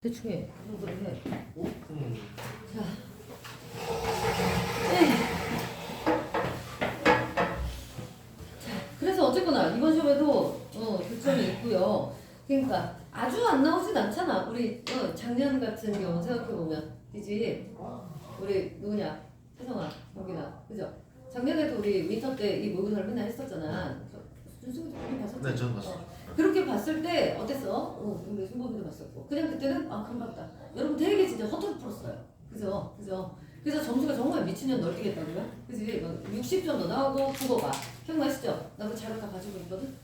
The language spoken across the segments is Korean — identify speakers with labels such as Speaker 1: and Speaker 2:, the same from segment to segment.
Speaker 1: 대충 해. 그래. 자. 그래서 어쨌거나 이번 시험에도 교점이 있고요. 그러니까 아주 안 나오진 않잖아. 우리 작년 같은 경우 생각해보면 그지? 우리 누구냐? 혜성아, 여기나 그죠? 작년에도 우리 윈터 때 이 모의고사를 맨날 했었잖아. 준수도 우리 봤었지?
Speaker 2: 네, 저는 봤어요.
Speaker 1: 그렇게 봤을 때 어땠어? 우리 승범이도 봤었고 그냥 그때는 아 금방다. 여러분 되게 진짜 헛헛 풀었어요. 그죠? 그죠? 그래서 점수가 정말 미친년 널뛰겠다고요? 그지? 60 정도 나오고 국어가 기억나시죠? 나 그 자료 다 가지고 있거든?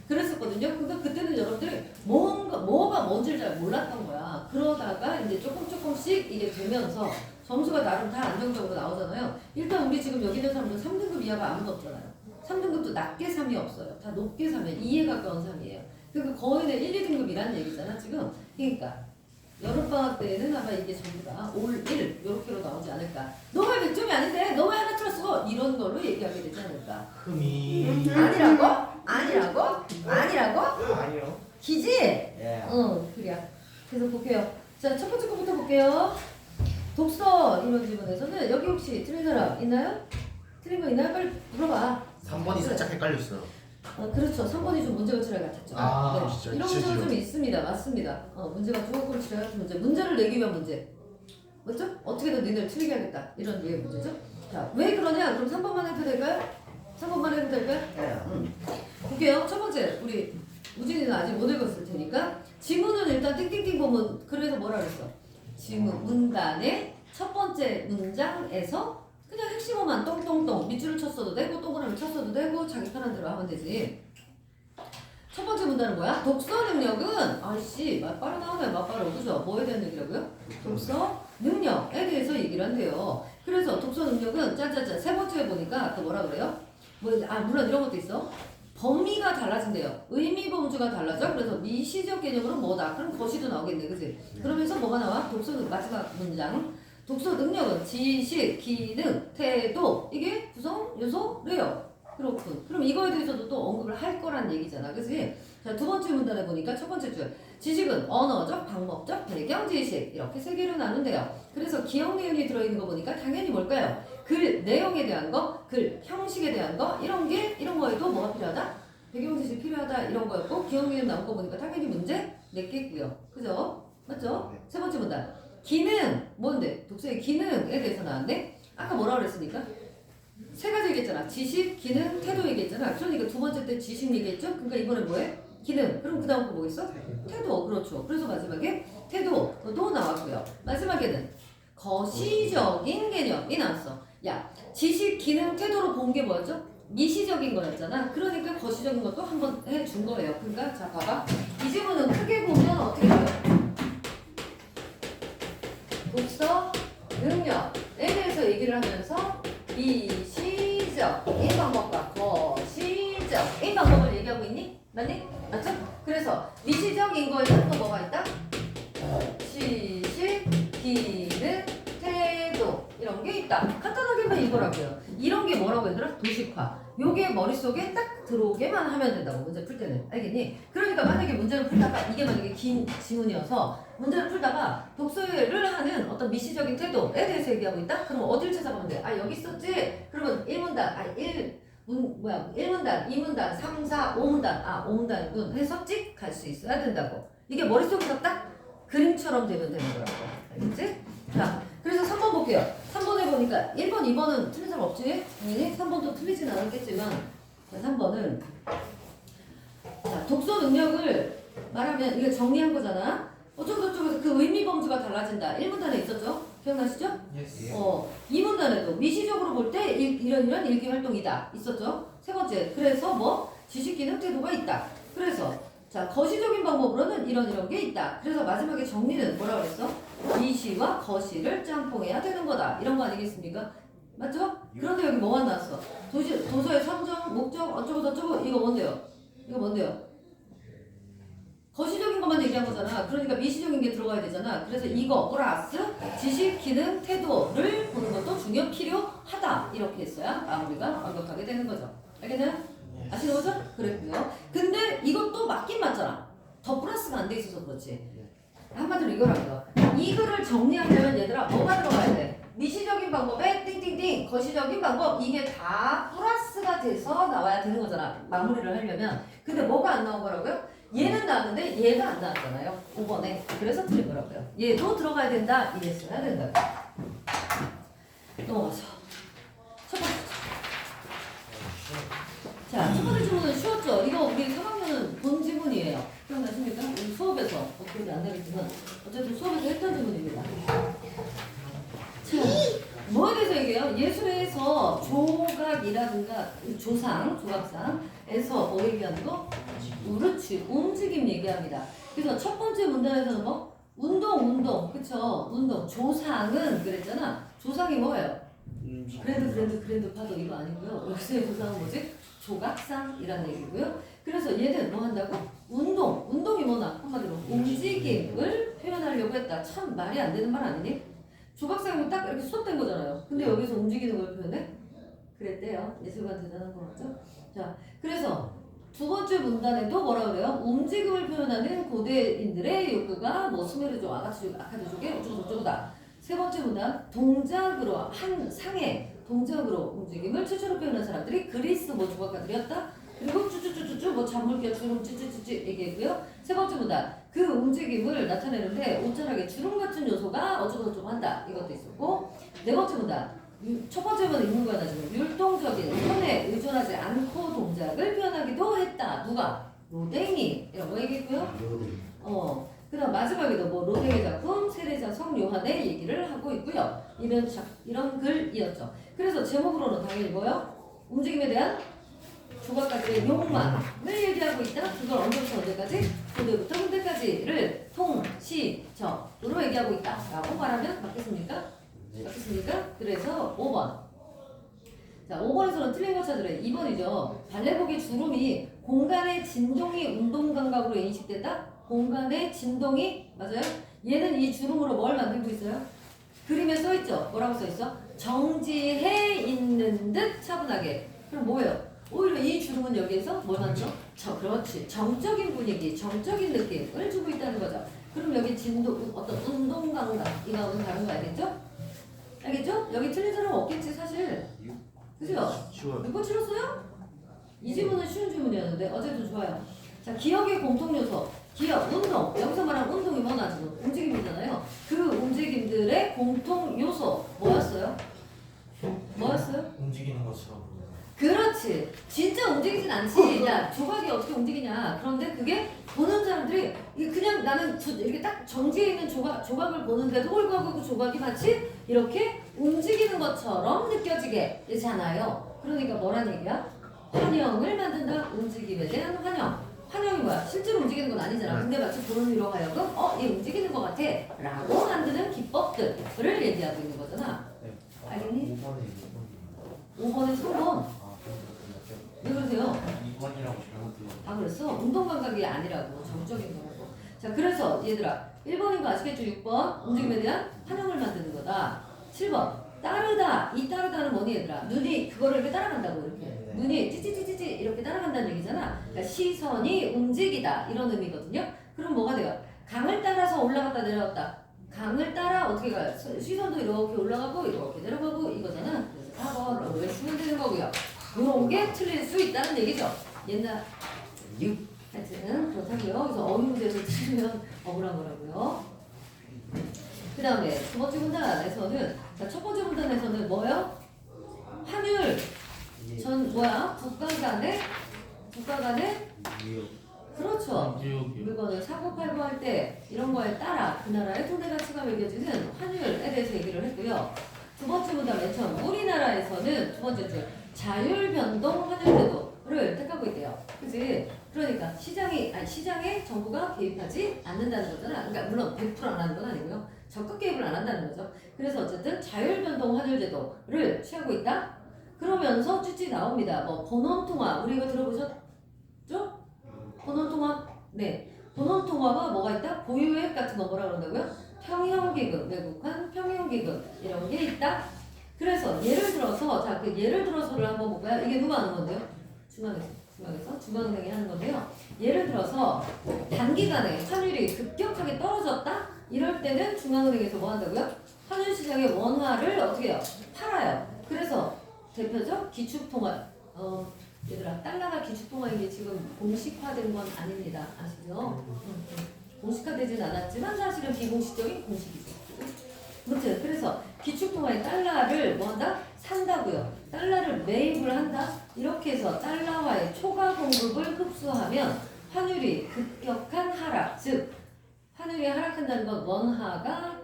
Speaker 1: 그랬었거든요. 그러니까 그때는 여러분들이 뭐가 뭔지를 잘 몰랐던 거야. 그러다가 이제 조금씩 이게 되면서 점수가 나름 다 안정적으로 나오잖아요. 일단 우리 지금 여기 있는 사람들은 3등급 이하가 아무도 없잖아요. 3등급도 낮게 3이 없어요. 다 높게 3에 2에 가까운 3이에요. 그러니까 거의는 1, 2등급이라는 얘기잖아 지금. 그러니까 여름방학 때는 아마 이게 전부 다 올 1 이렇게로 나오지 않을까. 너 왜 100점이 아닌데? 너 왜 하나 틀었어? 이런 걸로 얘기하게 되지 않을까.
Speaker 2: 흠이
Speaker 1: 아니라고? 아니라고? 아니라고?
Speaker 2: 아니요.
Speaker 1: 기지?
Speaker 2: 예.
Speaker 1: 그래. 계속 볼게요. 자, 첫 번째 거부터 볼게요. 독서 이론 지문에서는 여기 혹시 틀린 사람 있나요? 틀린 거 있나요? 빨리 물어봐.
Speaker 2: 3번이 살짝 헷갈렸어요.
Speaker 1: 그렇죠. 3번이 좀 문제가 치레 같았죠.
Speaker 2: 아, 진짜
Speaker 1: 이런 문제가 좀 있습니다. 맞습니다. 문제가 조금 치레 같은 문제. 문제를 내기 위한 문제. 맞죠? 어떻게든 니들 틀리게 하겠다. 이런 류의 문제죠. 자, 왜 그러냐? 그럼 3번만 해도 될까요? 3번만 해도 될까요? 네. 볼게요. 첫 번째, 우리 우진이는 아직 못 읽었을 테니까 지문은 일단 띵띵띵 보면 그래서 뭐라 그랬어? 지문 문단의 첫 번째 문장에서 그냥 핵심어만 똥똥똥 밑줄을 쳤어도 되고 동그라미 쳤어도 되고 자기 편한 대로 하면 되지. 첫 번째 문단은 뭐야? 독서 능력은 아이씨 맞바로 나오네. 맞바로 그죠? 뭐에 대한 얘기라고요? 독서 능력에 대해서 얘기를 한대요. 그래서 독서 능력은 짜자자 세 번째에 보니까 또 뭐라 그래요? 물론 이런 것도 있어. 범위가 달라진대요. 의미 범주가 달라져. 그래서 미시적 개념으로 뭐다? 그럼 거시도 나오겠네, 그지? 그러면서 뭐가 나와? 독서 마지막 문장. 독서 능력은 지식, 기능, 태도 이게 구성 요소래요. 그렇군. 그럼 이거에 대해서도 또 언급을 할 거란 얘기잖아, 그지? 자, 두 번째 문단에 보니까 첫 번째 줄 지식은 언어적, 방법적, 배경 지식 이렇게 세 개로 나눈대요. 그래서 기억 내용이 들어있는 거 보니까 당연히 뭘까요? 글 내용에 대한 거, 글 형식에 대한 거 이런 거에도 뭐가 필요하다? 배경 지식 필요하다 이런 거였고 기억 내용 나온 거 보니까 당연히 문제 냈겠고요. 그죠? 맞죠? 세 번째 문단 기능 뭔데? 독서의 기능에 대해서 나왔네. 아까 뭐라 그랬습니까? 세 가지 얘기했잖아. 지식, 기능, 태도 얘기했잖아. 그러니까 두 번째 때 지식 얘기했죠? 그러니까 이번엔 뭐해? 기능. 그럼 그 다음 거 뭐겠어? 태도. 그렇죠. 그래서 마지막에 태도도 나왔고요. 마지막에는 거시적인 개념이 나왔어. 야, 지식, 기능, 태도로 본 게 뭐였죠? 미시적인 거였잖아. 그러니까 거시적인 것도 한번 해준 거예요. 그러니까 자 봐봐. 이 지문은 크게 보면 어떻게 돼요? 독서 능력에 대해서 얘기를 하면서 미시적인 방법과 거시적인 방법을 얘기하고 있니? 맞니? 맞죠? 그래서 미시적인 거에는 또 뭐가 있다? 지식, 기능, 태도 이런 게 있다. 간단하게만 이거라고요. 이런 게 뭐라고 얘들아? 도식화. 요게 머릿속에 딱 들어오게만 하면 된다고 문제 풀 때는. 알겠니? 그러니까 만약에 문제를 풀다가 이게 만약에 긴 지문이어서 문제를 풀다가 독서를 하는 어떤 미시적인 태도에 대해서 얘기하고 있다? 그럼 어딜 찾아보면 돼? 아 여기 있었지? 그러면 1문단 1문단, 2문단, 3, 4, 5문단 5문단이군 해서 찍 갈 수 있어야 된다고. 이게 머릿속에서 딱 그림처럼 되면 되는 거라고. 알겠지? 자, 그래서 3번 볼게요. 3번에 보니까 1번, 2번은 틀린 사람 없지? 당연히 3번도 틀리진 않았겠지만 3번은 자, 독서 능력을 말하면 이거 정리한 거잖아. 어쩌고저쩌고 그 의미 범주가 달라진다. 1문단에 있었죠? 기억나시죠?
Speaker 2: Yes.
Speaker 1: 2문단에도 미시적으로 볼 때 이런 일기 활동이다. 있었죠? 세 번째, 그래서 뭐 지식 기능 태도가 있다. 그래서 자 거시적인 방법으로는 이런 게 있다. 그래서 마지막에 정리는 뭐라 그랬어? 미시와 거시를 짬뽕해야 되는 거다. 이런 거 아니겠습니까? 맞죠? 그런데 여기 뭐가 나왔어? 도서의 선정, 목적, 어쩌고저쩌고 이거 뭔데요? 이거 뭔데요? 거시적인 것만 얘기한 거잖아. 그러니까 미시적인 게 들어가야 되잖아. 그래서 이거 플러스 지식, 기능, 태도를 보는 것도 중요 필요하다. 이렇게 했어야 마무리가 완벽하게 되는 거죠. 알겠나요? 아시는 거죠? 그랬고요. 근데 이것도 맞긴 맞잖아. 더 플러스가 안 돼 있어서 그렇지. 한마디로 이거랍니다. 이거를 정리하려면 얘들아 뭐가 들어가야 돼? 미시적인 방법에 띵띵띵, 거시적인 방법 이게 다 플러스가 돼서 나와야 되는 거잖아. 마무리를 하려면. 근데 뭐가 안 나온 거라고요? 얘는 나왔는데 얘가 안 나왔잖아요. 5번에. 그래서 틀린 거라고요. 얘도 들어가야 된다. 이랬어야 된다. 넘어가서 첫 번째. 자, 첫 번째 질문은 쉬웠죠? 이거 우리 3학년은 본 지문이에요. 기억나십니까? 우리 수업에서 어떻게 안 되겠지만 어쨌든 수업에서 했던 지문입니다. 자, 뭐에 대해서 얘기해요? 예술에서 조각이라든가 조상, 조각상에서 뭐 얘기하는 거? 그렇지, 움직임 얘기합니다. 그래서 첫 번째 문단에서는 뭐? 운동, 그쵸? 운동. 조상은 그랬잖아. 조상이 뭐예요? 그랜드 파도 이거 아니고요. 여기서의 조상은 뭐지? 조각상이라는 얘기고요. 그래서 얘는 뭐 한다고? 운동이 뭐나? 한마디로 움직임을 표현하려고 했다. 참 말이 안 되는 말 아니니? 조각상이면 딱 이렇게 수업된 거잖아요. 근데 여기서 움직이는 걸 표현해? 그랬대요. 예술가 대단한 거 같죠? 자, 그래서 두 번째 문단에도 뭐라 그래요? 움직임을 표현하는 고대인들의 욕구가 뭐 수메르족, 아카드족의 어쩌고저쩌고다. 세 번째 문단, 동작으로 한 상의 동작으로 움직임을 최초로 표현한 사람들이 그리스 뭐 조각가들이었다. 그리고 쭈쭈쭈쭈쭈 뭐 잔물기와 주름 찌찌찌찌 얘기했고요. 세 번째 문단, 그 움직임을 나타내는데 옷자락에 주름 같은 요소가 어쩌고저쩌고 한다. 이것도 있었고, 네 번째 문단, 첫 번째 문 있는 거야 지금. 율동적인 손에 의존하지 않고 동작을 표현하기도 했다. 누가? 로댕이라고 얘기했고요. 그다음 마지막에도 뭐 로댕의 작품 세례자 성요한의 얘기를 하고 있고요. 이런 글이었죠. 그래서 제목으로는 당연히 뭐요? 움직임에 대한 조각가들의 욕망을 얘기하고 있다. 그걸 언제부터 언제까지? 고대부터 현대까지를 통시적으로 얘기하고 있다라고 말하면 맞겠습니까? 맞겠습니까? 그래서 5번. 자, 5번에서는 틀린 거 찾으래. 2번이죠. 발레복의 주름이 공간의 진동이 운동 감각으로 인식된다? 공간의 진동이 맞아요? 얘는 이 주름으로 뭘 만들고 있어요? 그림에 써있죠? 뭐라고 써있어? 정지해 있는 듯 차분하게. 그럼 뭐예요? 오히려 이 주름은 여기에서 뭘 만들어? 그렇지. 정적인 분위기, 정적인 느낌을 주고 있다는 거죠. 그럼 여기 진동, 어떤 운동 감각, 이거는 다른 거 알겠죠? 알겠죠? 여기 틀린 사람 없겠지, 사실. 그죠?
Speaker 2: 쉬워요.
Speaker 1: 6번 치렀어요? 이 질문은 쉬운 질문이었는데, 어제도 좋아요. 자, 기억의 공통 요소. 기억, 운동. 여기서 말하는 운동이 뭐나 지금? 움직임이잖아요. 그 움직임들의 공통 요소. 뭐였어요? 뭐였어요?
Speaker 2: 움직이는 것처럼.
Speaker 1: 그렇지. 진짜 움직이진 않지. 야, 조각이 어떻게 움직이냐. 그런데 그게 보는 사람들이 그냥 나는 이렇게 딱 정지해 있는 조각을 보는데도 불구하고 그 조각이 마치 이렇게 움직이는 것처럼 느껴지게 되잖아요. 그러니까 뭐란 얘기야? 환영을 만든다. 움직임에 대한 환영. 환영이 뭐야? 실제로 움직이는 건 아니잖아. 근데 마치 보는 이로 하여금 얘 움직이는 것 같아 라고 만드는 기법들을 얘기하고 있는 거잖아. 알겠니? 5번에 3번. 왜 그러세요?
Speaker 2: 2번이라고 잘못 들었어요.
Speaker 1: 아 그랬어? 운동 감각이 아니라고 정적인 거라고. 자 그래서 얘들아 1번인 거 아시겠죠? 6번 움직임에 대한 환영을 만드는 거다. 7번 따르다. 이 따르다는 뭐니 얘들아? 눈이 그거를 이렇게 따라간다고 이렇게.
Speaker 2: 네.
Speaker 1: 눈이 찌찌찌찌찌 이렇게 따라간다는 얘기잖아. 그러니까 시선이 움직이다 이런 의미거든요. 그럼 뭐가 돼요? 강을 따라서 올라갔다 내려갔다. 강을 따라 어떻게 가요? 시선도 이렇게 올라가고 이렇게 내려가고 이거잖아. 그래서 4번으로 외치면 되는 거고요. 이런 게 틀릴 수 있다는 얘기죠. 옛날 6 하여튼 그렇다고요. 그래서 어휘문제에서 틀리면 억울한 거라고요. 그 다음에 두 번째 문단에서는 첫 번째 문단에서는 뭐요? 환율 국가 간의 그렇죠. 물건을 사고 팔고 할 때 이런 거에 따라 그 나라의 통대 가치가 매겨지는 환율에 대해서 얘기를 했고요. 두 번째 문단 맨 처음 우리나라에서는 두 번째 줄 자율변동 환율제도를 택하고 있대요. 그치? 그러니까 시장에 정부가 개입하지 않는다는 거잖아. 그러니까 물론 100%안 하는 건 아니고요. 적극 개입을 안 한다는 거죠. 그래서 어쨌든 자율변동 환율제도를 취하고 있다. 그러면서 찌찌 나옵니다. 뭐 본원통화 우리 이거 들어보셨죠? 본원통화 네. 본원통화가 뭐가 있다? 보유액 같은 거 뭐라 그런다고요? 평형기금, 외국한 평형기금 이런 게 있다. 그래서 예를 들어서 그 예를 들어서를 한번 볼까요? 이게 누가 하는 건데요? 중앙에서 중앙은행이 하는 건데요. 예를 들어서 단기간에 환율이 급격하게 떨어졌다? 이럴 때는 중앙은행에서 뭐 한다고요? 환율 시장의 원화를 어떻게 해요? 팔아요. 그래서 대표적 기축통화. 얘들아, 달러가 기축통화인 게 지금 공식화된 건 아닙니다. 아시죠? 공식화되진 않았지만 사실은 비공식적인 공식이죠. 아무튼 그래서 기축통화의 달러를 뭐 한다? 산다고요. 달러를 매입을 한다. 이렇게 해서 달러화의 초과 공급을 흡수하면 환율이 급격한 하락, 즉 환율이 하락한다는 건 원화가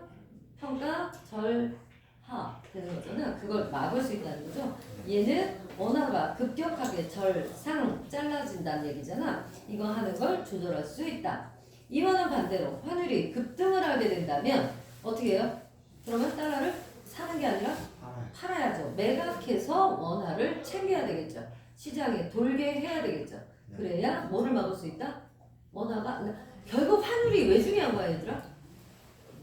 Speaker 1: 평가 절하 되는 거잖아. 그걸 막을 수 있다는 거죠. 얘는 원화가 급격하게 절상 잘라진다는 얘기잖아. 이거 하는 걸 조절할 수 있다. 이와는 반대로 환율이 급등을 하게 된다면 어떻게 해요? 그러면 달러를 사는 게 아니라 팔아야죠. 매각해서 원화를 챙겨야 되겠죠. 시장에 돌게 해야 되겠죠. 그래야 뭐를 막을 수 있다? 원화가 결국 환율이 왜 중요한 거야, 얘들아?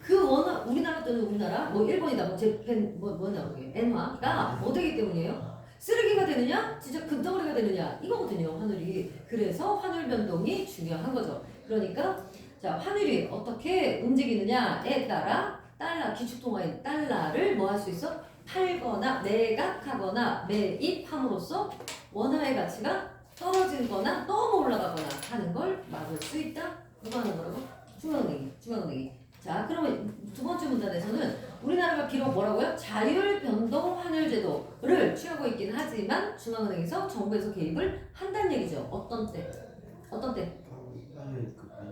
Speaker 1: 그 원화 우리나라 또는 우리나라 뭐 일본이다 뭐 재팬 뭐냐 그게 엔화가 뭐 되기 때문이에요? 쓰레기가 되느냐? 진짜 금덩어리가 되느냐? 이거거든요, 환율이. 그래서 환율 변동이 중요한 거죠. 그러니까 자, 환율이 어떻게 움직이느냐에 따라 달러 기축통화인 달러를 뭐 할 수 있어? 팔거나 매각하거나 매입함으로써 원화의 가치가 떨어지거나 너무 올라가거나 하는 걸 막을 수 있다. 누가 하는 거라고? 중앙은행이. 자, 그러면 두 번째 문단에서는 우리나라가 비록 뭐라고요? 자율 변동 환율 제도를 취하고 있긴 하지만 중앙은행에서 정부에서 개입을 한다는 얘기죠. 어떤 때?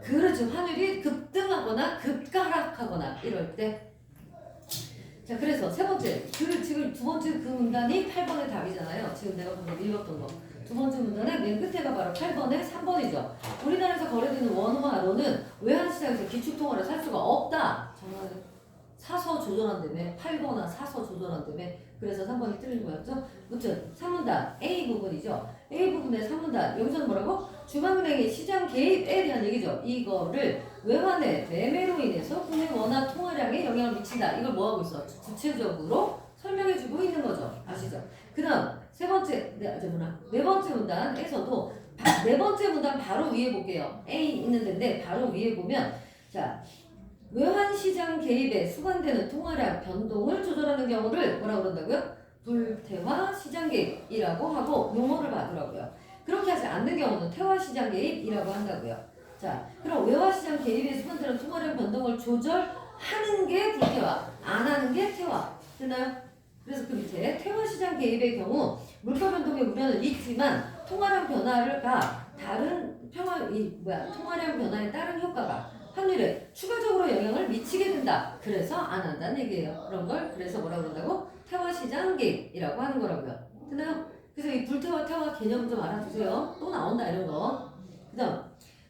Speaker 1: 그렇죠. 환율이 급등하거나 급가락하거나 이럴 때. 자, 그래서 세 번째, 지금 두 번째 그 문단이 8번의 답이잖아요. 지금 내가 방금 읽었던 거. 두 번째 문단의 맨 끝에가 바로 8번의 3번이죠. 우리나라에서 거래되는 원화로는 외환시장에서 기축통화를 살 수가 없다. 정말 사서 조절한다며, 팔거나 사서 조절한다며. 그래서 3번이 틀린 거였죠. 무튼 3문단 A 부분이죠. A 부분의 3문단 여기서는 뭐라고? 중앙은행의 시장 개입에 대한 얘기죠. 이거를 외환의 매매로 인해서 국내 원화 통화량에 영향을 미친다. 이걸 뭐 하고 있어? 구체적으로 설명해주고 있는 거죠. 아시죠? 그다음 네 번째 문단에서도 네 번째 문단 바로 위에 볼게요. A 있는 데인데 바로 위에 보면 자. 외환시장 개입에 수반되는 통화량 변동을 조절하는 경우를 뭐라고 그런다고요? 불태화 시장 개입이라고 하고 용어를 봐두라고요. 그렇게 하지 않는 경우는 태화 시장 개입이라고 한다고요. 자, 그럼 외화시장 개입에 수반되는 통화량 변동을 조절하는 게 불태화, 안 하는 게 태화. 되나요? 그래서 그 밑에 태화 시장 개입의 경우 물가 변동의 우려는 있지만 통화량 변화가 통화량 변화에 따른 효과가 환율에 추가적으로 영향을 미치게 된다. 그래서 안 한다는 얘기예요. 그런 걸 그래서 뭐라고 그런다고? 태화시장 개입이라고 하는 거라고요. 되나요? 그래서 이 불태화 태화 개념 좀 알아두세요. 또 나온다 이런 거. 그다음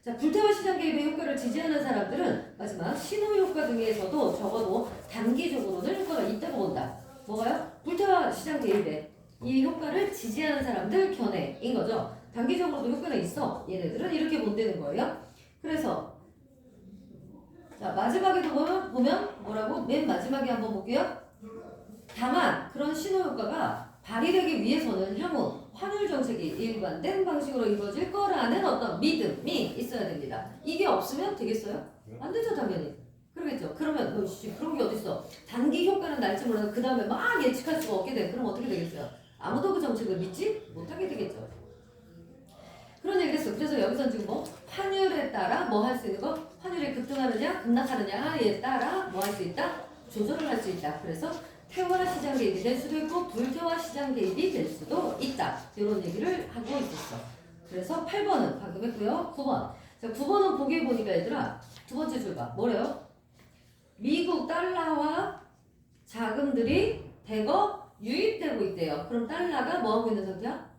Speaker 1: 자, 불태화 시장 개입의 효과를 지지하는 사람들은 마지막 신호 효과 등에서도 적어도 단기적으로는 효과가 있다고 본다. 뭐가요? 불태화 시장 개입에 이 효과를 지지하는 사람들 견해인 거죠. 단기적으로도 효과가 있어. 얘네들은 이렇게 본다는 거예요. 그래서 자, 마지막에도 보면 뭐라고? 맨 마지막에 한번 볼게요. 다만 그런 신호 효과가 발휘되기 위해서는 향후 환율 정책이 일관된 방식으로 이루어질 거라는 어떤 믿음이 있어야 됩니다. 이게 없으면 되겠어요? 안 되죠, 당연히. 그러겠죠. 그러면 그런 게 어딨어? 단기 효과는 날지 몰라도 그 다음에 막 예측할 수가 없게 돼. 그럼 어떻게 되겠어요? 아무도 그 정책을 믿지 못하게 되겠죠. 그런 얘기를 했어. 그래서 여기서 지금 뭐 환율에 따라 뭐 할 수 있는 거? 환율이 급등하느냐 급락하느냐에 따라 뭐 할 수 있다? 조절을 할 수 있다. 그래서 태화 시장 개입이 될 수도 있고 불태화 시장 개입이 될 수도 있다. 이런 얘기를 하고 있었어. 그래서 8번은 방금 했고요. 9번. 자, 9번은 보기에 보니까 얘들아 두 번째 줄 봐. 뭐래요? 미국 달러와 자금들이 대거 유입되고 있대요. 그럼 달러가 뭐 하고 있는 상태야?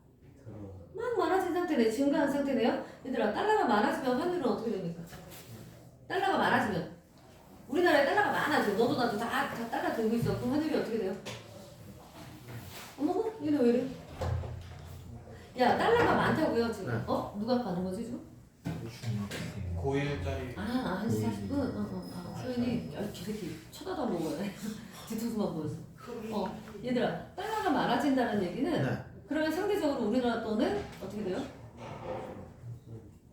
Speaker 1: 막 많아진 상태네. 증가한 상태네요. 얘들아 달러가 많아지면 환율은 어떻게 됩니까? 달러가 많아지면 우리나라에 달러가 많아져. 너도 나도 다 달러 들고 있어. 그럼 환율이 어떻게 돼요? 어머머 얘네 왜 이래? 야 달러가 많다고요 지금.
Speaker 2: 네.
Speaker 1: 누가 가는 거지 지금?
Speaker 2: 고1짜리
Speaker 1: 1시 40분? 소연이 개새끼 쳐다도 안 보고 해. 뒤통수만 보여서. 얘들아 달러가 많아진다는 얘기는
Speaker 2: 네.
Speaker 1: 그러면 상대적으로 우리나라 돈은 어떻게 돼요?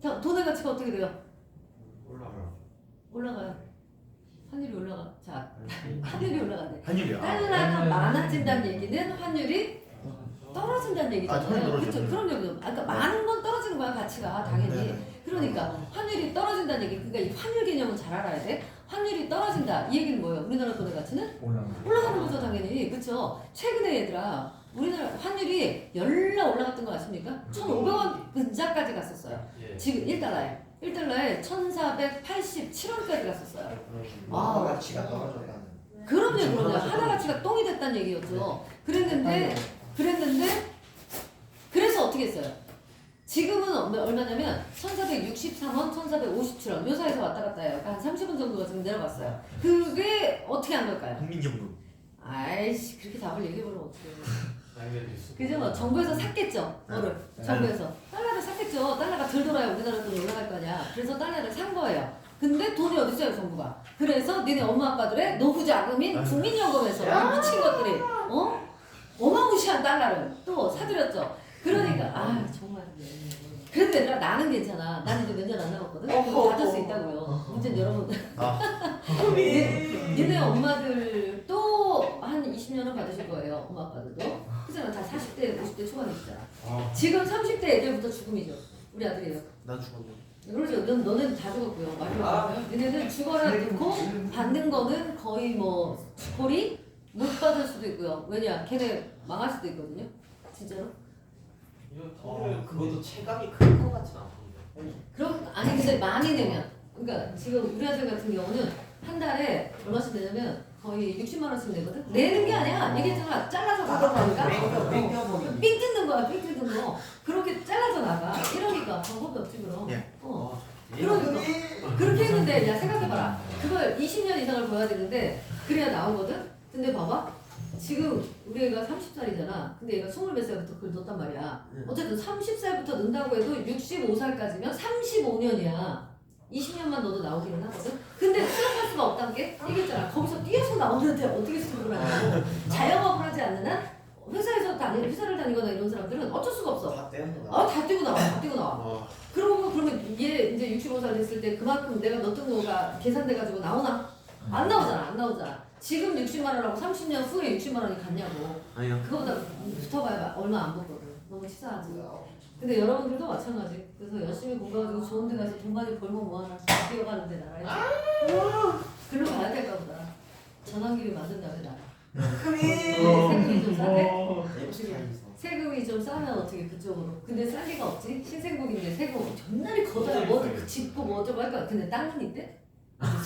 Speaker 1: 자, 돈의 가치가 어떻게 돼요?
Speaker 2: 올라가요.
Speaker 1: 올라가요. 환율이 올라가. 자, 환율이 올라가네.
Speaker 3: 환율이야.
Speaker 1: 달러가 많아진다는 얘기는 환율이 떨어진다는 얘기잖아요.
Speaker 3: 환율이 떨어져.
Speaker 1: 그렇죠. 그런 얘기죠. 그러니까 많은 건 떨어지는 거야 가치가 당연히.
Speaker 3: 네.
Speaker 1: 그러니까 환율이 떨어진다는 얘기. 그러니까 이 환율 개념은 잘 알아야 돼. 환율이 떨어진다. 이 얘기는 뭐예요? 우리나라 돈의 가치는 올라가는 거죠 당연히. 그렇죠. 최근에 얘들아 우리나라 환율이 열나 올라갔던 거 아십니까? 1,500원 근자까지 갔었어요.
Speaker 2: 예.
Speaker 1: 지금 1달러에 1,487원까지 갔었어요.
Speaker 4: 와 가치가 떨어졌다는.
Speaker 1: 그럼요. 하나 가치가 똥이 됐다는 얘기였죠. 그랬는데 그래서 어떻게 했어요? 지금은 얼마냐면 1,463원, 1,457원 요 사이에서 왔다 갔다 해요. 그러니까 한 30원 정도가 지금 내려갔어요. 그게 어떻게 한 걸까요?
Speaker 3: 국민연금.
Speaker 1: 아이씨 그렇게 답을 얘기해보면 어떡해.
Speaker 2: 아니면 뉴스.
Speaker 1: 그죠? 정부에서 샀겠죠. 뭐를? 정부에서 달러를 샀겠죠. 달러가 덜 돌아야 우리나라 돈이 올라갈 거 아니야. 그래서 달러를 산 거예요. 근데 돈이 어디 있어요 정부가? 그래서 니네 엄마 아빠들의 노후 자금인 국민연금에서 이 미친 것들이 어마무시한 달러를 또 사들였죠. 그러니까 아 정말. 그래도 얘들아 나는 괜찮아. 나는 이제 몇 년 안 남았거든. 그거 받을 수 있다고요. 문제는 여러분. 니네 엄마들도 한 20년은 받으실 거예요. 엄마 아빠들도. 그잖아. 다 40대, 50대 초반이시잖아. 지금 30대 애들부터 죽음이죠. 우리 아들이에요.
Speaker 3: 난 죽었네.
Speaker 1: 그렇죠. 너네는 다 죽었고요. 마지막으로. 너네는 죽어라 놓고 받는 거는 거의 뭐 거리 못 받을 수도 있고요. 왜냐? 걔네 망할 수도 있거든요. 진짜로.
Speaker 2: 그것도 체감이 클 것 같진 않던데.
Speaker 1: 그럼 아니 근데 많이 내면 그러니까 지금 우리 아들 같은 경우는 한 달에 얼마씩 내냐면 거의 60만 원씩 내거든. 내는 게 아니야. 얘기했잖아. 잘라서 나가니까 삥 뜯는 거야. 삥 뜯는 거. 그렇게 잘라서 나가. 이러니까 방법이 없지 그럼.
Speaker 3: 예.
Speaker 1: 그러니까 그렇게 했는데 야 생각해봐라. 그걸 20년 이상을 보여야 되는데 그래야 나오거든. 근데 봐봐. 지금 우리 애가 30살이잖아. 근데 얘가 20몇 살부터 그걸 넣었단 말이야. 어쨌든 30살부터 넣는다고 해도 65살까지면 35년이야. 20년만 넣어도 나오기는 하거든. 근데 수업할 수가 없다는 게 얘기했잖아. 거기서 뛰어서 나오는데 어떻게 수업을 하냐고. 자영업을 하지 않는 한 회사를 다니거나 이런 사람들은 어쩔 수가 없어.
Speaker 4: 다 떼는
Speaker 1: 다 뛰고 나와. 다 뛰고 나와. 그러면 얘 이제 65살 됐을 때 그만큼 내가 넣었던 거가 계산돼가지고 나오나? 안 나오잖아. 지금 60만 원하고 30년 후에 60만 원이 같냐고.
Speaker 3: 아니요.
Speaker 1: 그거보다 붙어봐야 얼마 안 붙거든. 너무 치사하지. 근데 여러분들도 마찬가지. 그래서 열심히 공부하고 좋은 데 가서 돈 많이 벌면 뭐하나. 뛰어가는데 나라에. 글로 가야 될까 보다. 전환기를 만든 다음에 나라. 세금이 좀 싸네? 세금이 좀 싸면 어떻게 그쪽으로. 근데 싼 데가 없지? 신생국인데 세금 존나리 걷어야 뭐 짓고 뭐 어쩌고 할까. 근데 땅은 있대?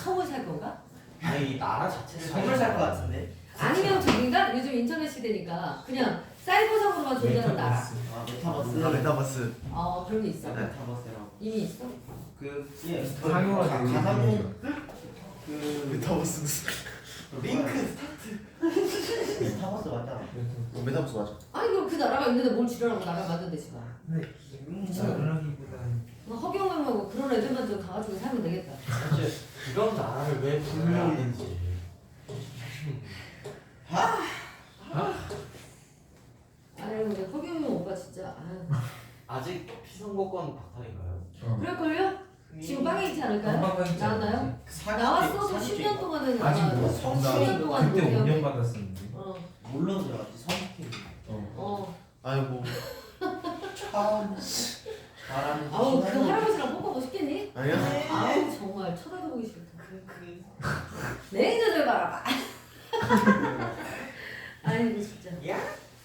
Speaker 1: 서울 살 건가?
Speaker 2: 아니 나라 자체를
Speaker 4: 선물 살것 같은데.
Speaker 1: 아니면 저긴가? 요즘 인터넷 시대니까 그냥 사이버상으로만 존재하는 나라.
Speaker 4: 아 메타버스.
Speaker 3: 아 메타버스.
Speaker 1: 그런 게 있어.
Speaker 4: 메타버스라고.
Speaker 1: 이미 있어?
Speaker 4: 그
Speaker 5: 상용화 되는
Speaker 4: 가상용
Speaker 3: 메타버스.
Speaker 4: 링크 스타트. 메타버스 맞잖아.
Speaker 3: 메타버스 맞아.
Speaker 1: 아니 그럼 그 나라가 있는데 뭘 지랄하고 나라 만든 데지가.
Speaker 5: 전화기보다는
Speaker 1: 허경영하고 그런 애들만 좀 가가지고 살면 되겠다.
Speaker 2: 사실 이런 나라를 왜 분류하는지.
Speaker 1: 아니 근데 허경영 오빠 진짜
Speaker 2: 아직 피선거권 박탈인가요?
Speaker 1: 그럴걸요? 지금 빵에 있지 않을까요? 나왔나요? 나왔어도 10년 동안은
Speaker 5: 아직
Speaker 1: 아마
Speaker 5: 뭐
Speaker 1: 10년 동안
Speaker 5: 그때
Speaker 1: 노력해.
Speaker 5: 5년 받았었는데.
Speaker 4: 물론 들어갔지 선택.
Speaker 3: 아니 뭐
Speaker 4: 잘하는.
Speaker 1: 아우 그 할아버지랑 뽀뽀하고 싶겠니?
Speaker 3: 아니야.
Speaker 1: 아우 정말 쳐다도 보기 싫다. 내 여자들 봐라. 아이고 진짜.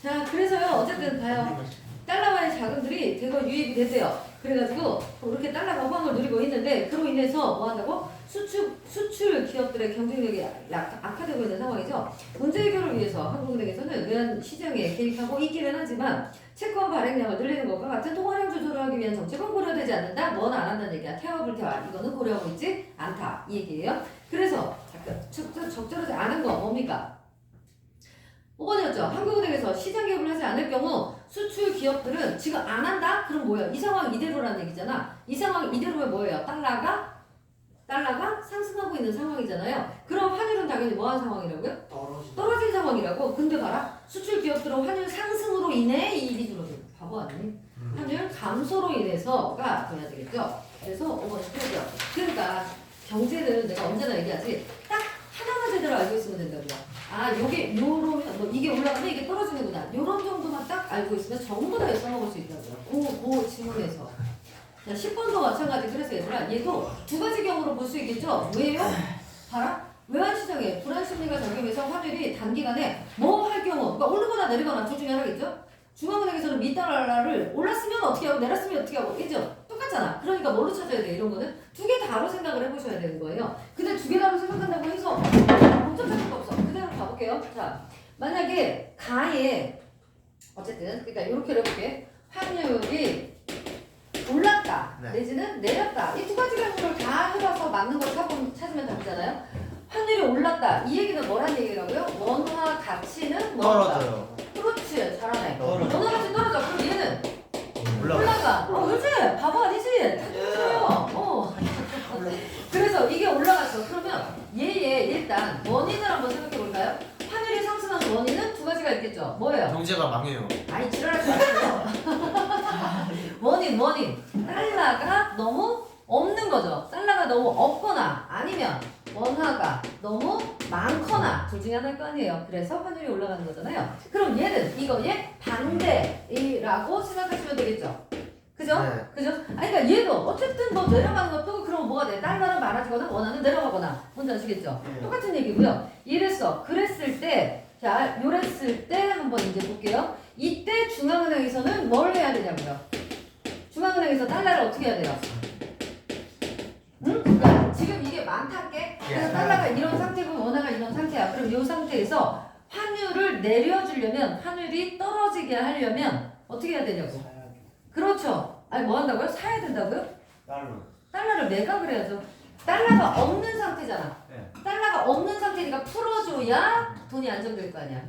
Speaker 1: 자 그래서요 어쨌든 봐요. 달러와의 자금들이 대거 유입이 됐대요. 그래가지고 이렇게 달러가 호황을 누리고 있는데 그로 인해서 뭐 한다고? 수출 기업들의 경쟁력이 악화되고 있는 상황이죠. 문제 해결을 위해서 한국은행에서는 외환 시장에 개입하고 있기는 하지만 채권 발행량을 늘리는 것과 같은 통화량 조절을 하기 위한 정책은 고려되지 않는다. 뭐는 안 한다는 얘기야. 태화불태화 이거는 고려하고 있지 않다 이 얘기예요. 그래서 적절하지 않은 거 뭡니까? 5번이었죠. 한국은행에서 시장 개입을 하지 않을 경우 수출 기업들은 지금 안 한다? 그럼 뭐예요? 이 상황 이대로라는 얘기잖아. 이 상황 이대로면 뭐예요? 달러가 상승하고 있는 상황이잖아요. 그럼 환율은 당연히 뭐한 상황이라고요? 떨어진 상황이라고. 근데 봐라. 수출 기업들은 환율 상승으로 인해 이익이 줄어들고. 바보 아니니? 환율 감소로 인해서가 돼야 되겠죠. 그래서 5번 스트레이트. 그러니까 경제는 내가 언제나 얘기하지 딱 하나만 제대로 알고 있으면 된다고요. 아 요게 요러면 뭐 이게 올라가면 이게 떨어지는구나. 요런 정도만 딱 알고 있으면 전부 다 써먹을 수 있다고요. 그 질문에서. 자 10번도 마찬가지. 그래서 얘들아 얘도 두 가지 경우로 볼 수 있겠죠. 왜요? 봐라. 외환시장에 불안심리가 작용해서 환율이 단기간에 뭐 할 경우 그러니까 오르거나 내리거나 둘 중에 하나겠죠. 중앙은행에서는 미달러를 올랐으면 어떻게 하고 내렸으면 어떻게 하고 있죠? 똑같잖아. 그러니까 뭘로 찾아야 돼? 이런 거는 두 개 다로 생각을 해보셔야 되는 거예요. 근데 두 개 다로 생각한다고 해서 복잡할 거 없어. 그대로 가볼게요. 자, 만약에 가에 어쨌든 그러니까 이렇게 해볼게. 환율이 올랐다
Speaker 3: 네.
Speaker 1: 내지는 내렸다. 이 두 가지 경우를 다 해봐서 맞는 걸 찾으면 답이잖아요. 환율이 올랐다. 이 얘기는 뭐란 얘기라고요? 원화 가치는 뭐다?
Speaker 3: 떨어져요.
Speaker 1: 그렇지. 잘하네.
Speaker 4: 떨어져.
Speaker 1: 원화 가치 떨어져. 그럼 얘는
Speaker 3: 올라가.
Speaker 1: 올라가. 그렇지. 바보 아니지? 그래요. 그래서 이게 올라갔어. 그러면 얘의 일단 원인을 한번 생각해 볼까요? 환율이 상승한 원인은 두 가지가 있겠죠. 뭐예요?
Speaker 3: 경제가 망해요.
Speaker 1: 아니 지랄하지 마세요. 원인. 달러가 너무 없는 거죠. 달러가 너무 없거나 아니면 원화가 너무 많거나 둘 중에 하나일 거 아니에요. 그래서 환율이 올라가는 거잖아요. 그럼 얘는 이거의 반대라고 생각하시면 되겠죠. 그죠?
Speaker 3: 네.
Speaker 1: 그죠? 아니 그러니까 얘도 어쨌든 뭐 내려가는 것도 그럼 뭐가 돼? 달러는 많아지거나 원화는 내려가거나 뭔지 아시겠죠?
Speaker 4: 네.
Speaker 1: 똑같은 얘기고요. 이랬어. 그랬을 때 자, 요랬을 때 한번 이제 볼게요. 이때 중앙은행에서는 뭘 해야 되냐고요? 중앙은행에서 달러를 어떻게 해야 돼요? 응? 그러니까 지금 이게 많다게 그래서 달러가 이런 상태고 원화가 이런 상태야. 그럼 이 상태에서 환율을 내려주려면 환율이 떨어지게 하려면 어떻게 해야 되냐고? 그렇죠. 아니 뭐 한다고요? 사야 된다고요?
Speaker 4: 달러.
Speaker 1: 달러를 매각을 해야죠. 달러가 없는 상태잖아.
Speaker 4: 네.
Speaker 1: 달러가 없는 상태니까 풀어줘야 돈이 안정될 거 아니야.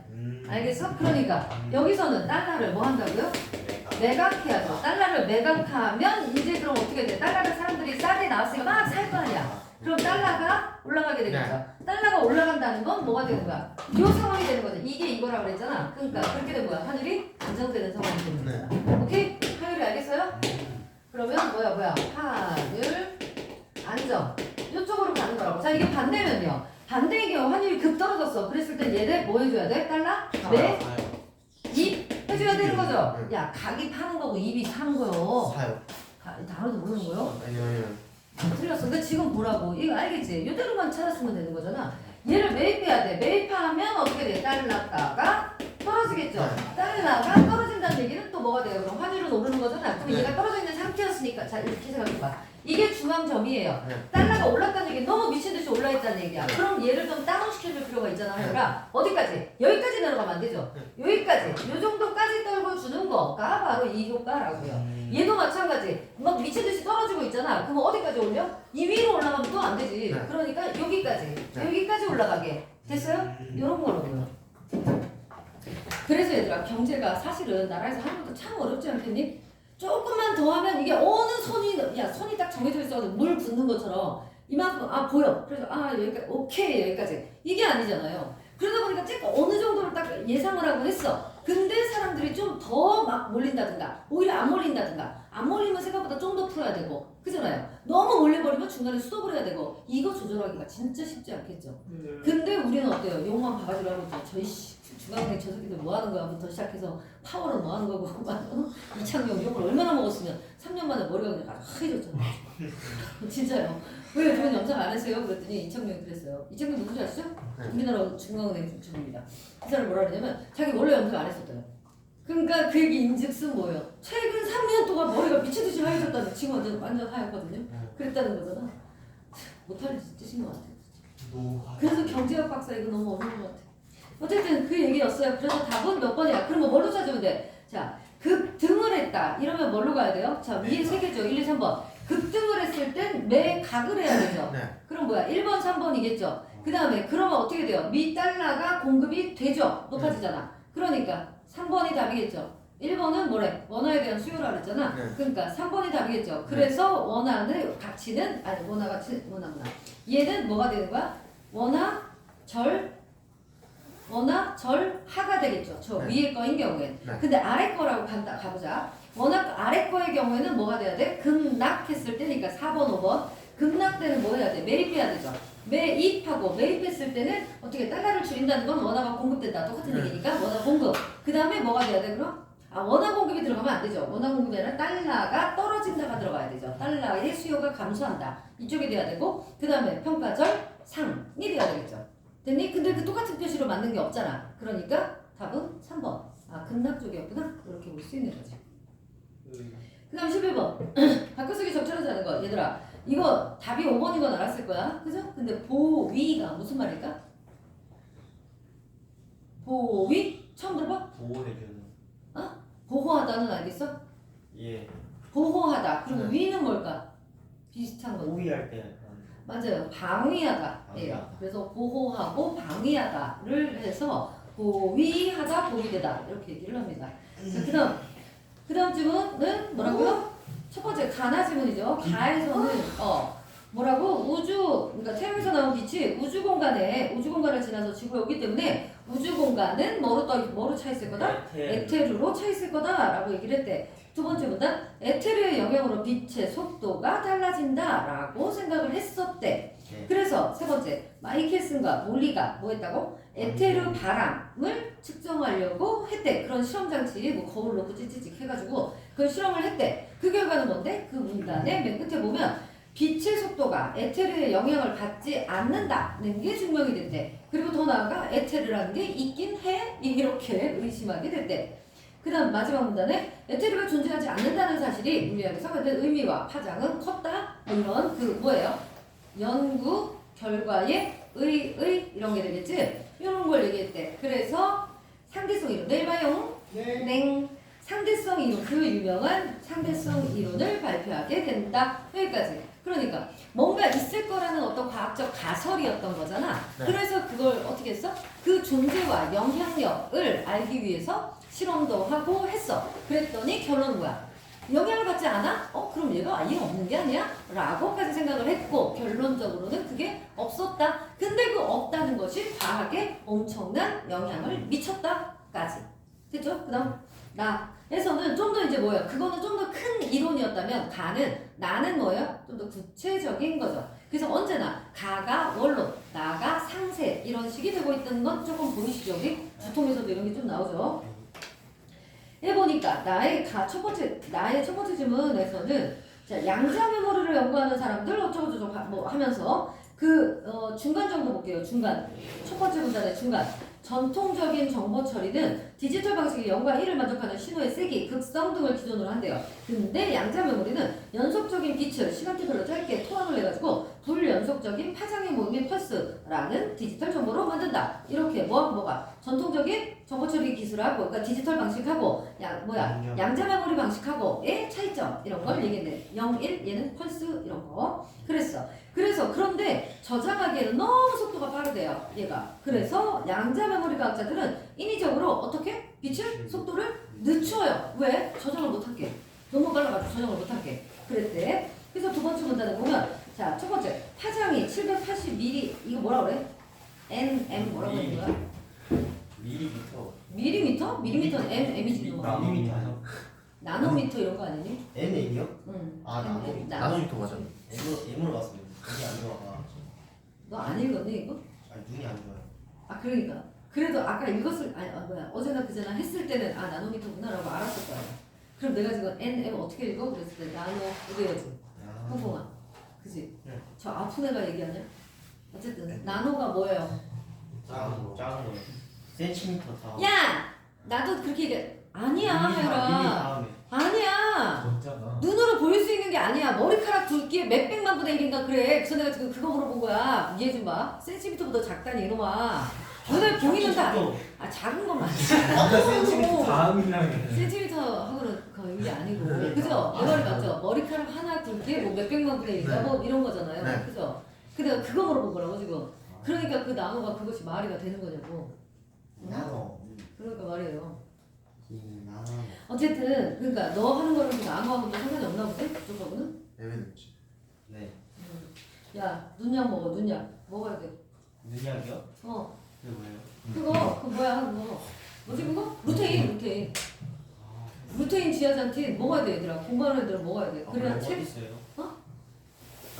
Speaker 1: 알겠어? 그러니까 여기서는 달러를 뭐 한다고요? 매각해야죠. 달러를 매각하면 이제 그럼 어떻게 돼? 달러를 사람들이 싸게 나왔으니까 막 살 거 아니야. 그럼 달러가 올라가게 되겠죠. 달러가 올라간다는 건 뭐가 되는 거야? 이 상황이 되는 거죠. 이게 이거라고 그랬잖아. 그러니까 그렇게 된 거야. 환율이 안정되는 상황이 되는 거야. 오케이? 환율이 알겠어요? 그러면 뭐야? 환율 안정. 이쪽으로 가는 거라고. 자 이게 반대면요. 반대의 경우 환율이 급 떨어졌어. 그랬을 때 얘를 뭐 해줘야 돼? 달러? 네? 입 해줘야 되는 거죠. 야 각이 파는 거고 입이 사는 거요.
Speaker 3: 사요.
Speaker 1: 단어도 모르는 거요?
Speaker 3: 아니요.
Speaker 1: 틀렸어. 근데 지금 보라고. 이거 알겠지? 이대로만 찾았으면 되는 거잖아. 얘를 매입해야 돼. 매입하면 어떻게 돼? 달러가가 떨어지겠죠. 달러가 떨어진다는 얘기는 또 뭐가 돼요? 그럼 환율은 오르는 거잖아. 그럼 얘가 떨어져 있는 상태였으니까 자 이렇게 생각해봐. 이게 중앙점이에요. 달러가 올랐다는 얘기는 너무 미친듯이 올라있다는 얘기야. 그럼 얘를 좀 다운시켜줄 필요가 있잖아. 하여가 어디까지? 여기까지 내려가면 안 되죠. 여기까지. 요 정도까지 떨고 주는 거가 바로 이 효과라고요. 얘도 마찬가지. 막 미친듯이 떨어지고 있잖아. 그럼 어디까지 올려? 이 위로 올라가면 또 안 되지.
Speaker 3: 네.
Speaker 1: 그러니까 여기까지. 여기까지 올라가게. 됐어요? 요런 거라고요. 그래서 얘들아 경제가 사실은 나라에서 하는 것도 참 어렵지 않겠니? 조금만 더 하면 이게 어느 손이 딱 정해져 있어서 물 붓는 것처럼 이만큼 보여. 그래서 여기까지 오케이 여기까지 이게 아니잖아요. 그러다 보니까 어느 정도를 딱 예상을 하고 했어. 근데 사람들이 좀 더 막 몰린다든가 오히려 안 몰린다든가 안 몰리면 생각보다 좀 더 풀어야 되고 그잖아요. 너무 몰려버리면 중간에 스톱을 해야 되고 이거 조절하기가 진짜 쉽지 않겠죠. 근데 우리는 어때요? 욕만 바가지로 하고 있죠. 저희 중앙은행 저 새끼들 뭐 하는 거야?부터 시작해서 파월은 뭐 하는 거고 이창용 욕을 얼마나 먹었으면 3년 만에 머리가 그냥 아주 하얘졌잖아요. 진짜요. 왜 저는 연장 안 했어요? 그랬더니 이창용이 그랬어요. 이창용 누군지 아시죠? 우리나라 중앙은행 중입니다. 그 사람이 뭐라 그러냐면 자기 원래 연장 안 했었대요. 그러니까 그 얘기 인즉슨 뭐예요? 최근 3년 동안 머리가 미친듯이 하얘졌다는 지금 완전 하얗거든요. 그랬다는 거잖아. 못할 뜻인 것 같아요. 그래서 경제학 박사 이거 너무 어려운 것 같아. 어쨌든 그 얘기였어요. 그래서 답은 몇 번이야? 그러면 뭘로 찾으면 돼? 자, 급등을 했다. 이러면 뭘로 가야 돼요? 자, 위에 세 개죠. 1, 2, 3번. 급등을 했을 땐 매각을 해야 되죠.
Speaker 3: 네.
Speaker 1: 그럼 뭐야? 1번, 3번이겠죠. 그 다음에 그러면 어떻게 돼요? 미달러가 공급이 되죠. 높아지잖아. 그러니까 3번이 답이겠죠. 1번은 뭐래? 원화에 대한 수요라 그랬잖아. 그러니까 3번이 답이겠죠. 그래서 원화의 가치는 원화 가치 원화구나. 얘는 뭐가 되는 거야? 원화 절 하가 되겠죠. 저 위에 거인 경우엔. 근데 아래 거라고 가보자. 워낙 아래 거의 경우에는 뭐가 돼야 돼? 급락했을 때니까 4번, 5번. 급락 때는 뭐 해야 돼? 매입해야 되죠. 매입하고 매입했을 때는 어떻게 달러를 줄인다는 건 원화가 공급된다. 똑같은 얘기니까 원화 공급. 그 다음에 뭐가 돼야 돼 그럼? 원화 공급이 들어가면 안 되죠. 원화 공급이 아니라 달러가 떨어진다가 들어가야 되죠. 달러의 수요가 감소한다. 이쪽이 돼야 되고 그 다음에 평가절 상이 돼야 되겠죠. 됐니? 근데 그 똑같은 표시로 맞는 게 없잖아. 그러니까 답은 3번. 급락 쪽이었구나. 이렇게 볼 수 있는 거지. 그 다음 11번. 바꿔쓰기 적절하지 않은 거. 얘들아 이거 답이 5번인 건 알았을 거야. 그죠? 근데 보위가 무슨 말일까? 보위? 처음 들어봐?
Speaker 4: 보호해주는.
Speaker 1: 보호하다는 알겠어?
Speaker 4: 예.
Speaker 1: 보호하다. 그리고
Speaker 3: 네.
Speaker 1: 위는 뭘까? 비슷한 거.
Speaker 4: 보위할 때.
Speaker 1: 맞아요. 방위하다. 예.
Speaker 4: 방위하다.
Speaker 1: 그래서 보호하고 방위하다를 해서 보위하다, 보위되다 이렇게 얘기를 합니다. 자, 그다음 질문은 뭐라고요? 첫 번째 가나 질문이죠. 가에서는 뭐라고 그러니까 태양에서 나온 빛이 우주 공간을 지나서 지구에 오기 때문에 우주 공간은 뭐로 차 있을 거다? 에테르로 차 있을 거다라고 얘기를 했대. 두 번째 문단 에테르의 영향으로 빛의 속도가 달라진다라고 생각을 했었대.
Speaker 4: 네.
Speaker 1: 그래서 세 번째 마이켈슨과 몰리가 뭐 했다고? 에테르 바람을 측정하려고 했대. 그런 실험 장치 뭐 거울 놓고 찌찌찌 해가지고 그걸 실험을 했대. 그 결과는 뭔데? 그 문단의 맨 끝에 보면 빛의 속도가 에테르의 영향을 받지 않는다는 게 증명이 됐대. 그리고 더 나아가 에테르라는 게 있긴 해? 이렇게 의심하게 됐대. 그 다음 마지막 문단에 에테르가 존재하지 않는다는 사실이 물리학에서 받은 의미와 파장은 컸다. 이런 그 뭐예요? 연구 결과의 이런 게 되겠지? 이런 걸 얘기했대. 그래서 상대성 이론 내일 봐요. 네. 상대성 이론 그 유명한 상대성 이론을 발표하게 된다. 여기까지. 그러니까 뭔가 있을 거라는 어떤 과학적 가설이었던 거잖아.
Speaker 3: 네.
Speaker 1: 그래서 그걸 어떻게 했어? 그 존재와 영향력을 알기 위해서 실험도 하고 했어. 그랬더니 결론은 뭐야? 영향을 받지 않아? 그럼 얘가 아예 없는 게 아니야? 라고까지 생각을 했고 결론적으로는 그게 없었다. 근데 그 없다는 것이 과학에 엄청난 영향을 미쳤다까지. 됐죠? 그 다음 나에서는 좀 더 이제 뭐예요? 그거는 좀 더 큰 이론이었다면 나는 뭐예요? 좀 더 구체적인 거죠. 그래서 언제나 가가 원론, 나가 상세 이런 식이 되고 있다는 건 조금 보이시죠? 우리 주통에서도 이런 게 좀 나오죠. 해보니까 나의 첫 번째 질문에서는 자, 양자 메모리를 연구하는 사람들 어쩌고저쩌고 뭐 하면서 중간 정도 볼게요. 중간. 첫 번째 문단의 중간. 전통적인 정보 처리는 디지털 방식의 0과 1을 만족하는 신호의 세기, 극성 등을 기준으로 한대요. 근데 양자 메모리는 연속적인 빛을 시간대별로 짧게 토합을 해가지고 불연속적인 파장의 모임의 펄스라는 디지털 정보로 만든다. 이렇게 뭐가 전통적인 정보 처리 기술하고 그러니까 디지털 방식하고 양자 메모리 방식하고의 차이점 이런 걸 얘기했네. 0, 1 얘는 펄스 이런 거. 그래서 그런데 저장하기에는 너무 속도가 빠르대요. 얘가. 그래서 양자 메모리 과학자들은 인위적으로 어떻게 빛을 속도를 늦춰요. 왜? 저장을 못하게. 너무 빨라가지고 저장을 못하게. 그랬대. 그래서 두 번째 문단을 보면 자, 첫 번째 파장이 780mm 이거 뭐라 그래? nm 뭐라고 하는 거야?
Speaker 4: 밀리미터.
Speaker 1: 밀리미터? 밀리미터는 mm이지 너.
Speaker 4: 나노미터.
Speaker 1: 나노미터 이런 거 아니니?
Speaker 3: NM이요?
Speaker 1: 응.
Speaker 3: 나노미터 맞아.
Speaker 4: M으로 봤습니다. 눈이 안 좋아가.
Speaker 1: 너 안 읽었니 이거?
Speaker 4: 눈이 안 좋아요.
Speaker 1: 그러니까. 그래도 아까 읽었을 어제나 그제나 했을 때는 나노미터구나라고 알았을 거야. 그럼 내가 지금 nm 어떻게 읽어? 그랬을 때 나노 이래야지. 홍콩아. 그지?
Speaker 4: 네.
Speaker 1: 저 아픈 애가 얘기하냐? 어쨌든 나노가 뭐예요?
Speaker 4: 작은 거. 센티미터 다.
Speaker 1: 야! 나도 그렇게 얘기해. 아니야
Speaker 4: 밀리
Speaker 1: 하율아.
Speaker 4: 다음에.
Speaker 1: 아니야.
Speaker 5: 진짜가.
Speaker 1: 눈으로 보일 수 있는 게 아니야. 머리카락 두께 몇백만 분의 1인가 그래. 그래서 내가 지금 그거 물어본 거야. 이해 좀 봐. 센티미터보다 작다니 이놈아. 눈에 보이는 다 작은 것만.
Speaker 3: 아까 센티미터
Speaker 5: 다음이랑
Speaker 1: 센티미터 하고는 거의 이게 아니고. 그죠? 내 말이 맞죠? 머리카락 하나 두께 뭐 몇백만 분의 1인가 뭐 이런 거잖아요.
Speaker 3: 네.
Speaker 1: 그죠? 근데 그거 물어본 거라고 지금. 그러니까 그 나무가 그것이 말이가 되는 거냐고.
Speaker 4: 나노.
Speaker 1: 그러니까 말이에요.
Speaker 4: 나노.
Speaker 1: 어쨌든 그러니까 너 하는 거랑 그 나무하고 또 상관이 없나 보지? 그쪽하고는?
Speaker 3: 애매됐지.
Speaker 4: 네.
Speaker 1: 야 눈약 먹어 눈약 먹어야 돼.
Speaker 4: 눈약이요?
Speaker 1: 그거
Speaker 4: 그게 뭐예요?
Speaker 1: 뭐야 그거 뭐지 그거? 루테인 루테인, 지아잔틴 먹어야 돼 얘들아. 공부하는 애들은 먹어야 돼. 그래야
Speaker 4: 어디
Speaker 1: 책
Speaker 4: 있어요?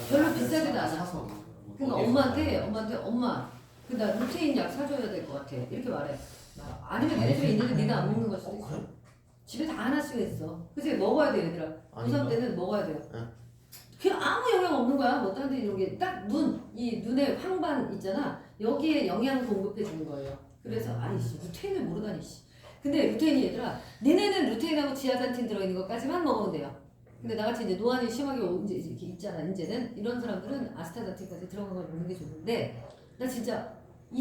Speaker 1: 별로 비싸지도 않아.
Speaker 3: 사서
Speaker 1: 그러니까 엄마한테 엄마 나 루테인 약 사줘야 될 것 같아 이렇게 말해. 아니면 니네 집에 있는데 니네 안 먹는 걸 수도 있어.
Speaker 3: 그래?
Speaker 1: 집에 다 하나씩 있어. 그치 먹어야 돼 얘들아. 고3 때는 먹어야 돼요.
Speaker 3: 응.
Speaker 1: 그냥 아무 영향 없는 거야. 뭐 딴 데 이런 게 딱 이 눈에 황반 있잖아. 여기에 영양 공급해 주는 거예요. 그래서 아이씨 루테인을 모르다니 씨. 근데 루테인이 얘들아 니네는 루테인하고 지아잔틴 들어있는 것까지만 먹으면 돼요. 근데 나같이 이제 노안이 심하게 이제 이렇게 있잖아. 이제는 이런 사람들은 아스타잔틴까지 들어간 걸 먹는 게 좋은데 나 진짜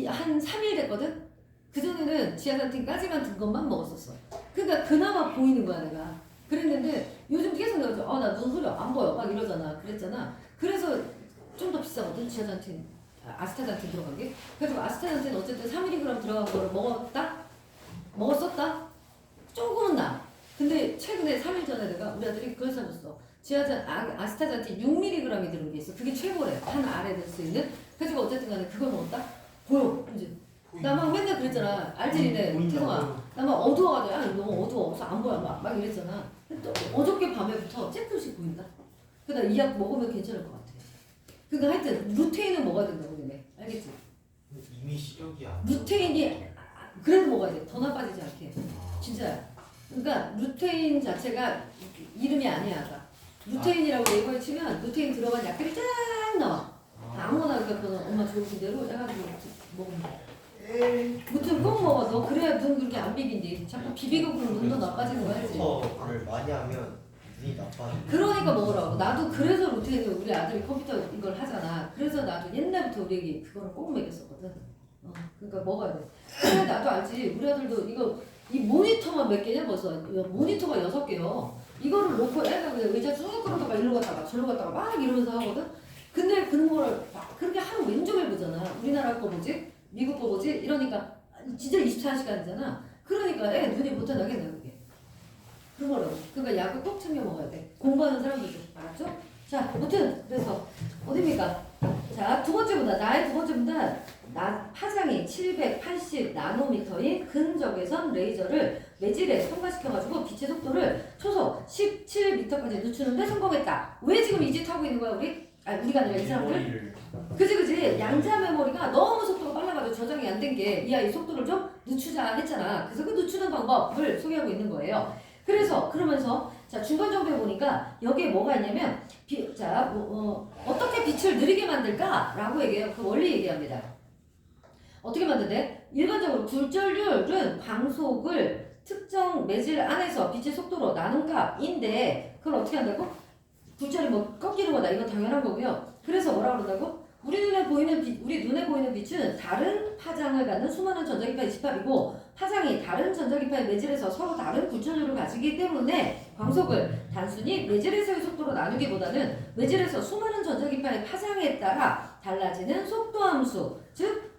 Speaker 1: 한 3일 됐거든? 그전에는 지아잔틴까지만 든 것만 먹었었어. 그러니까 그나마 보이는 거야 내가. 그랬는데 요즘 계속 내가 나 눈 흐려 안 보여 막 이러잖아. 그랬잖아. 그래서 좀 더 비싸거든 지아잔틴 아스타잔틴 들어간 게. 그래서 아스타잔틴 어쨌든 3mg 들어간 거를 먹었었다? 조금은 나. 근데 최근에 3일 전에 내가 우리 아들이 그걸 사줬어. 아스타잔틴 6mg이 들은 게 있어. 그게 최고래. 한 알에 들 수 있는. 그래서 어쨌든 간에 그걸 먹었다? 보여. 이제. 나만 맨날 그랬잖아. 알지 니네. 태성아. 나만 어두워가지고 야 너무 어두워서 안 보여. 막 이랬잖아. 또 어저께 밤에부터 조금씩 보인다. 그러다 이 약 먹으면 괜찮을 것 같아. 그러니까 하여튼 루테인은 먹어야 된다고 니네. 알겠지?
Speaker 2: 이미 시력이 안
Speaker 1: 루테인이 그래도 먹어야 돼. 더 나빠지지 않게. 진짜야. 그러니까 루테인 자체가 이름이 아니야. 아까. 루테인이라고 네이버에 치면 루테인 들어간 약들이 쫙 나와. 아무거나 그러니까 엄마 좋은 대로 해가지고 먹으면 돼. 무튼 꼭 먹어. 너 그래야 눈 그렇게 안 비빈디. 자꾸 비비고 그러면 눈도 나빠지는 거야. 알지?
Speaker 4: 컴퓨터를 많이 하면 눈이 나빠져.
Speaker 1: 그러니까 먹으라고. 나도 그래서 루테인을 우리 아들이 컴퓨터 이걸 하잖아. 그래서 나도 옛날부터 우리 애기 그거를 꼭 먹였었거든. 그러니까 먹어야 돼. 근데 나도 알지. 우리 아들도 이 모니터만 몇 개냐 벌써. 모니터가 6개요. 이거를 놓고 애가 그냥 의자 쭉 끌어다가 이리로 갔다가 저리로 갔다가 막 이러면서 하거든. 근데 그런 거를 막 그렇게 하루 왼종일 보잖아. 우리나라 거 보지? 미국 거 보지? 이러니까 진짜 24시간이잖아. 그러니까 애 눈이 못 하나겠네 그게. 그런 거라고. 그러니까 약을 꼭 챙겨 먹어야 돼. 공부하는 사람들도. 알았죠? 자, 아무튼 그래서 어딥니까? 자, 두 번째 문단. 나의 두 번째 문단. 파장이 780 나노미터인 근적외선 레이저를 매질에 통과시켜가지고 빛의 속도를 초속 17m까지 늦추는데 성공했다. 왜 지금 이 짓 하고 있는 거야 우리? 우리가 아니라 이 사람들? 그지? 양자 메모리가 너무 속도가 빨라가지고 저장이 안 된 게 이 속도를 좀 늦추자 했잖아. 그래서 그 늦추는 방법을 소개하고 있는 거예요. 그래서 그러면서 자 중간 정도에 보니까 여기에 뭐가 있냐면 어떻게 빛을 느리게 만들까라고 얘기해요. 그 원리 얘기합니다. 어떻게 만드는데? 일반적으로 굴절률은 광속을 특정 매질 안에서 빛의 속도로 나눈 값인데 그걸 어떻게 한다고? 굴절이 뭐 꺾이는 거다. 이건 당연한 거고요. 그래서 뭐라 그런다고? 우리 눈에 보이는 빛은 다른 파장을 갖는 수많은 전자기파의 집합이고 파장이 다른 전자기파의 매질에서 서로 다른 굴절률을 가지기 때문에 광속을 단순히 매질에서의 속도로 나누기보다는 매질에서 수많은 전자기파의 파장에 따라 달라지는 속도함수, 즉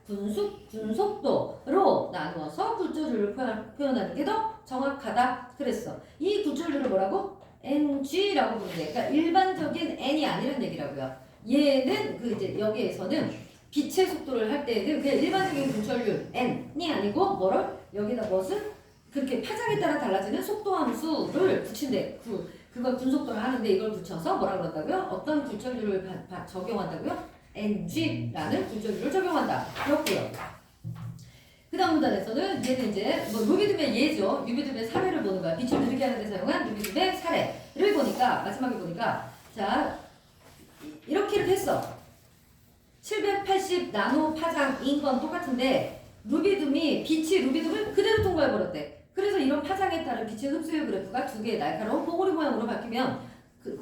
Speaker 1: 분속도로 나누어서 굴절률을 표현하는 게 더 정확하다 그랬어. 이 굴절률을 뭐라고? NG라고 부르는데, 그러니까 일반적인 N이 아니란 얘기라고요. 얘는 이제 여기에서는 빛의 속도를 할 때에는 그냥 일반적인 굴절률 N이 아니고 뭐를 여기다 무엇은 그렇게 파장에 따라 달라지는 속도함수를 붙인대. 그걸 분속도를 하는데 이걸 붙여서 뭐라 그런다고요? 어떤 굴절률을 적용한다고요? NG라는 굴절률을 적용한다. 이렇게요. 그 다음 문단에서는 얘는 이제 루비듬의 예죠. 루비듬의 사례를 보는 거야. 빛을 느리게 하는 데 사용한 루비듬의 사례를 보니까 마지막에 보니까 자 이렇게 했어. 780 나노 파장인 건 똑같은데 빛이 루비듬을 그대로 통과해버렸대. 그래서 이런 파장에 따른 빛의 흡수율 그래프가 두 개의 날카로운 포고리 모양으로 바뀌면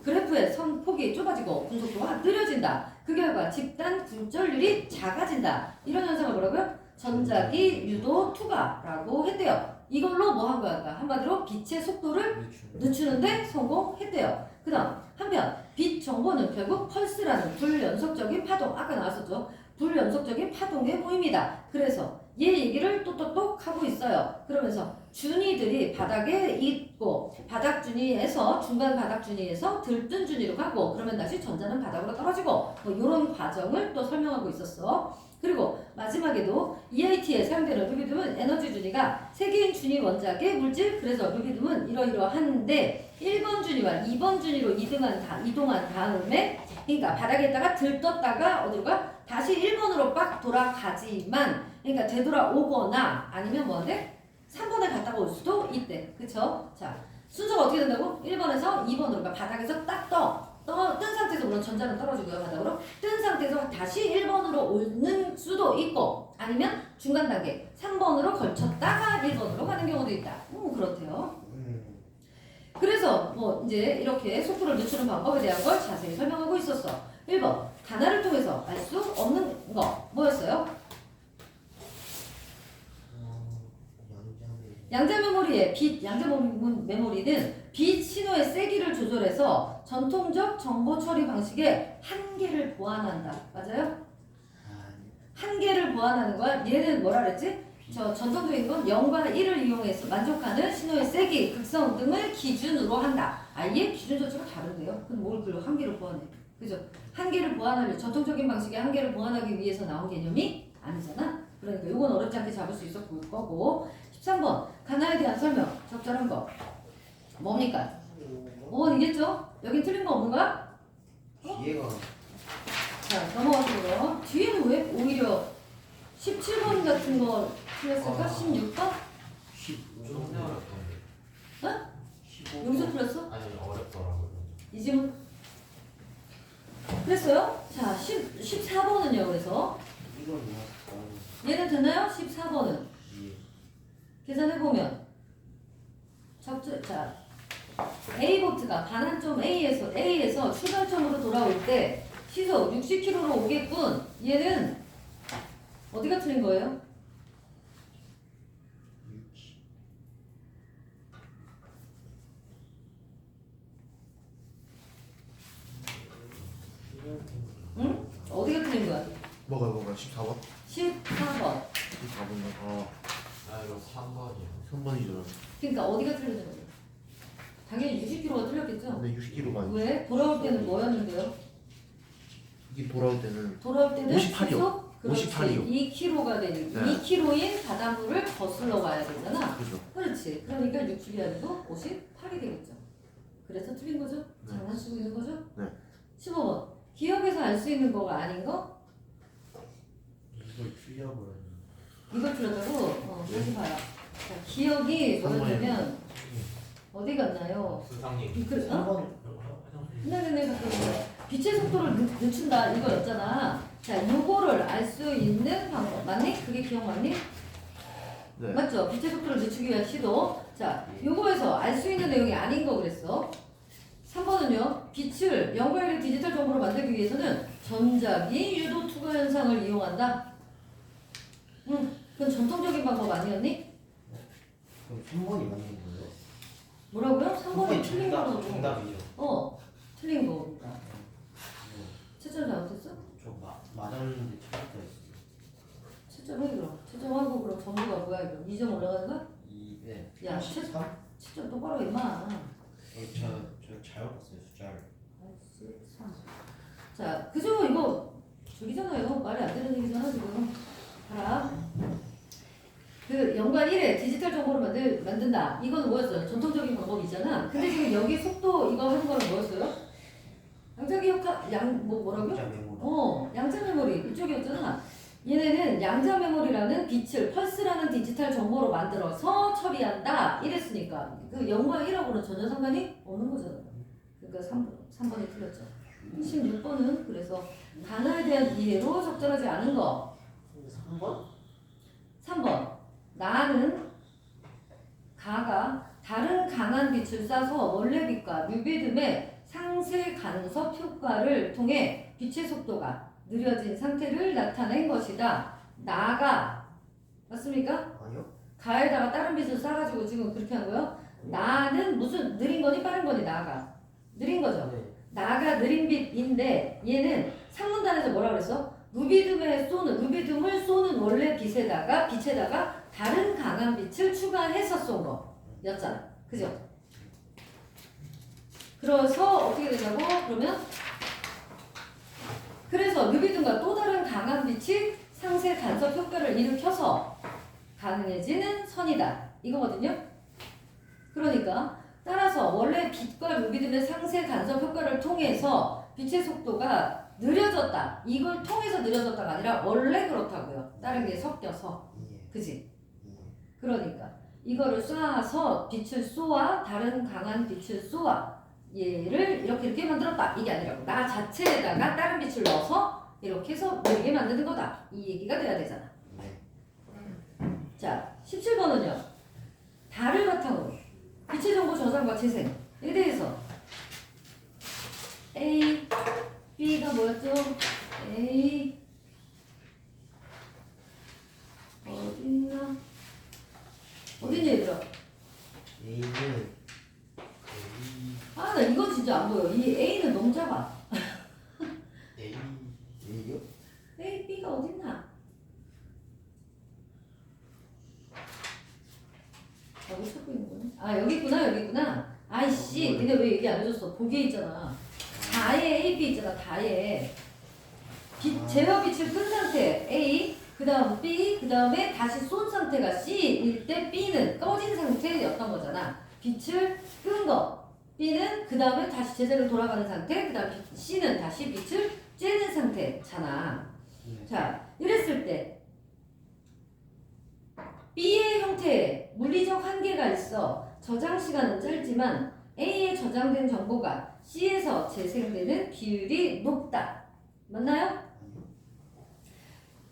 Speaker 1: 그래프의 선폭이 좁아지고 분속도가 느려진다. 그 결과 집단 굴절률이 작아진다. 이런 현상을 뭐라고요? 전자기 유도 투과라고 했대요. 이걸로 뭐 한 거야? 한마디로 빛의 속도를 늦추는데 성공했대요. 그 다음 한편 빛 정보는 결국 펄스라는 불연속적인 파동, 아까 나왔었죠? 불연속적인 파동의 모임이다. 그래서 얘 얘기를 똑똑똑 하고 있어요. 그러면서 준위들이 바닥에 있고 바닥 준위에서 중간 바닥 준위에서 들뜬 준위로 가고 그러면 다시 전자는 바닥으로 떨어지고 이런 과정을 또 설명하고 있었어. 그리고 마지막에도 EIT에 사용되는 루비듐은 에너지 준위가 3개인 준위 원작의 물질, 그래서 루비듐은 이러이러한데 1번 준위와 2번 준위로 이동한 다음에, 그러니까 바닥에다가 들떴다가 어디로 가? 다시 1번으로 빡 돌아가지만, 그러니까 되돌아오거나 아니면 뭐한데? 3번에 갔다가 올 수도 있대. 그쵸? 자, 순서가 어떻게 된다고? 1번에서 2번으로, 그러니까 바닥에서 딱 뜬 상태에서, 물론 전자는 떨어지고요, 바닥으로. 뜬 상태에서 다시 1번으로 오는 수도 있고, 아니면 중간 단계 3번으로 걸쳤다가 1번으로 가는 경우도 있다. 그렇대요. 그래서 뭐 이제 이렇게 속도를 늦추는 방법에 대한 걸 자세히 설명하고 있었어. 1번, 단하를 통해서 알 수 없는 거 뭐였어요? 양자 메모리의 양자 메모리는 빛 신호의 세기를 조절해서 전통적 정보 처리 방식의 한계를 보완한다. 맞아요? 한계를 보완하는 거야. 얘는 뭐라 그랬지? 저 전통적인 건 0과 1을 이용해서 만족하는 신호의 세기, 극성 등을 기준으로 한다. 아예 기준 자체가 다른데요? 그럼 뭘 그려? 한계를 보완해. 그죠? 한계를 보완하려, 전통적인 방식의 한계를 보완하기 위해서 나온 개념이 아니잖아? 그러니까 이건 어렵지 않게 잡을 수 있을 거고. 13번, 가나에 대한 설명. 적절한 거. 뭡니까? 5번이겠죠? 여긴 틀린 거 없는 거야?
Speaker 4: 뒤에가
Speaker 1: 자, 넘어가세요. 뒤에는 왜 오히려 17번 같은 거 틀렸을까? 16번?
Speaker 2: 좀 어렵던데.
Speaker 1: 어? 여기서 틀렸어?
Speaker 2: 아니 어렵더라고요.
Speaker 1: 이 질문? 그랬어요? 자, 14번은요, 그래서.
Speaker 4: 이건
Speaker 1: 얘는 되나요? 14번은. 계산해보면. 자, A보트가 반환점 A에서 출발점으로 돌아올 때 시속 60km로 오겠군. 얘는 어디가 틀린 거예요? 응? 어디가 틀린 거야?
Speaker 3: 뭐가 14번?
Speaker 1: 14번.
Speaker 3: 14번이요.
Speaker 2: 아 이거 3번이요.
Speaker 3: 3번이죠.
Speaker 1: 그러니까 어디가 틀려진 거예요? 당연히 60km가 틀렸겠죠?
Speaker 3: 근데 60kg가
Speaker 1: 왜? 돌아올 때는 뭐였는데요?
Speaker 3: 이게 돌아올 때는
Speaker 1: 돌아올 때는
Speaker 3: 58이요.
Speaker 1: 시속? 그렇지.
Speaker 3: 58이요.
Speaker 1: 2km가 되니까
Speaker 3: 네.
Speaker 1: 2km인 바닷물을 거슬러 와야 되잖아.
Speaker 3: 그죠.
Speaker 1: 그렇지. 그러니까 60이 아니고 58이 되겠죠. 그래서 틀린 거죠?
Speaker 3: 네.
Speaker 1: 장난치고 있는 거죠?
Speaker 3: 네.
Speaker 1: 15번. 기억에서 알 수 있는 거가 아닌 거?
Speaker 4: 이걸 틀려버렸네.
Speaker 1: 이걸 틀렸다고? 다시 봐요. 자, 기억이 뭐였냐면 어디 갔나요?
Speaker 2: 수상님.
Speaker 1: 그래, 어?
Speaker 4: 3번
Speaker 1: 끝나겠네. 빛의 속도를 늦춘다 이거였잖아. 자, 요거를 알 수 있는 방법 맞니? 그게 기억 맞니?
Speaker 3: 네.
Speaker 1: 맞죠? 빛의 속도를 늦추기 위한 시도. 자, 요거에서 알 수 있는 내용이 아닌 거 그랬어. 3번은요. 빛을 0과 1의 디지털 정보로 만들기 위해서는 전자기 유도 투과 현상을 이용한다. 그건 전통적인 방법 아니었니?
Speaker 4: 그럼 3번이 맞는 거예요?
Speaker 1: 뭐라고요? 3번이 틀린 거라고.
Speaker 4: 정답이죠.
Speaker 1: 틀린 거니까. 채점 잘못했어?
Speaker 4: 저 맞았는데 틀렸다 했어요.
Speaker 1: 채점해 그럼. 채점하고 그럼 전부가 뭐야 이거? 2점 올라가는 거야?
Speaker 4: 2에
Speaker 1: 야,
Speaker 4: 83?
Speaker 1: 채점 똑바로 해 임마.
Speaker 4: 저 잘못 봤어요 숫자를.
Speaker 1: 83. 자, 그죠? 이거 저기잖아요. 말이 안 되는 얘기잖아 지금. 봐라. 그 0과 1의 디지털 정보를 만든다. 이건 뭐였어요? 전통적인 방법이잖아. 근데 지금 여기 속도 이거 하는 거는 뭐였어요? 뭐라고요?
Speaker 4: 숫자 메모리.
Speaker 1: 양자 메모리 이쪽이었잖아. 얘네는 양자 메모리라는 빛을 펄스라는 디지털 정보로 만들어서 처리한다. 이랬으니까 그 0과 1하고는 전혀 상관이 없는 거잖아요. 그러니까 3번이 틀렸죠. 16번은 그래서 단어에 대한 이해로 적절하지 않은 거.
Speaker 4: 3번?
Speaker 1: 3번. 나는 가가 다른 강한 빛을 쏴서 원래 빛과 루비듬의 상쇄 간섭 효과를 통해 빛의 속도가 느려진 상태를 나타낸 것이다. 나가 맞습니까?
Speaker 4: 아니요.
Speaker 1: 가에다가 다른 빛을 쏴가지고 지금 그렇게 한 거예요? 나는 무슨 느린 거니 빠른 거니 나가 느린 거죠.
Speaker 4: 네.
Speaker 1: 나가 느린 빛인데 얘는 상문단에서 뭐라 그랬어? 루비듬을 쏘는 원래 빛에다가 다른 강한 빛을 추가해서 쏜 거였잖아. 그죠? 그래서 어떻게 되냐고? 그러면 그래서 루비듬과 또 다른 강한 빛이 상세 간섭 효과를 일으켜서 가능해지는 선이다. 이거거든요. 그러니까 따라서 원래 빛과 루비즘의 상세 간섭 효과를 통해서 빛의 속도가 느려졌다. 이걸 통해서 느려졌다가 아니라 원래 그렇다고요. 다른 게 섞여서.
Speaker 4: 예.
Speaker 1: 그지?
Speaker 4: 예.
Speaker 1: 그러니까 이거를 쏴서 빛을 쏘아 다른 강한 빛을 쏘아 얘를 이렇게 만들었다. 이게 아니라고. 나 자체에다가 다른 빛을 넣어서 이렇게 해서 느리게 만드는 거다. 이 얘기가 돼야 되잖아.
Speaker 4: 네.
Speaker 1: 자, 17번은요. 달을 바탕으로 빛의 정보 저장과 재생에 대해서 A, B가 뭐였죠? A 어딨나? 어딨냐 얘들아?
Speaker 4: A는
Speaker 1: 아, 나 이거 진짜 안 보여. 이 A는 너무 작아.
Speaker 2: A
Speaker 4: A요?
Speaker 1: A, B가 어딨나? 여기 찾고 있는 거네. 아, 여기 있구나, 여기 있구나. 아이씨, 근데 왜 얘기 안 해줬어? 보기에 있잖아. 다에 A, B 있잖아, 다에. 제어 빛을 끈 상태 A, 그 다음 B, 그 다음에 다시 쏜 상태가 C일 때 B는 꺼진 상태였던 거잖아. 빛을 끈 거. B는 그 다음에 다시 제자리로 돌아가는 상태, 그 다음 C는 다시 빛을 쬐는 상태잖아.
Speaker 4: 네.
Speaker 1: 자, 이랬을 때 B의 형태에 물리적 한계가 있어. 저장 시간은 짧지만 A에 저장된 정보가 C에서 재생되는 비율이 높다. 맞나요?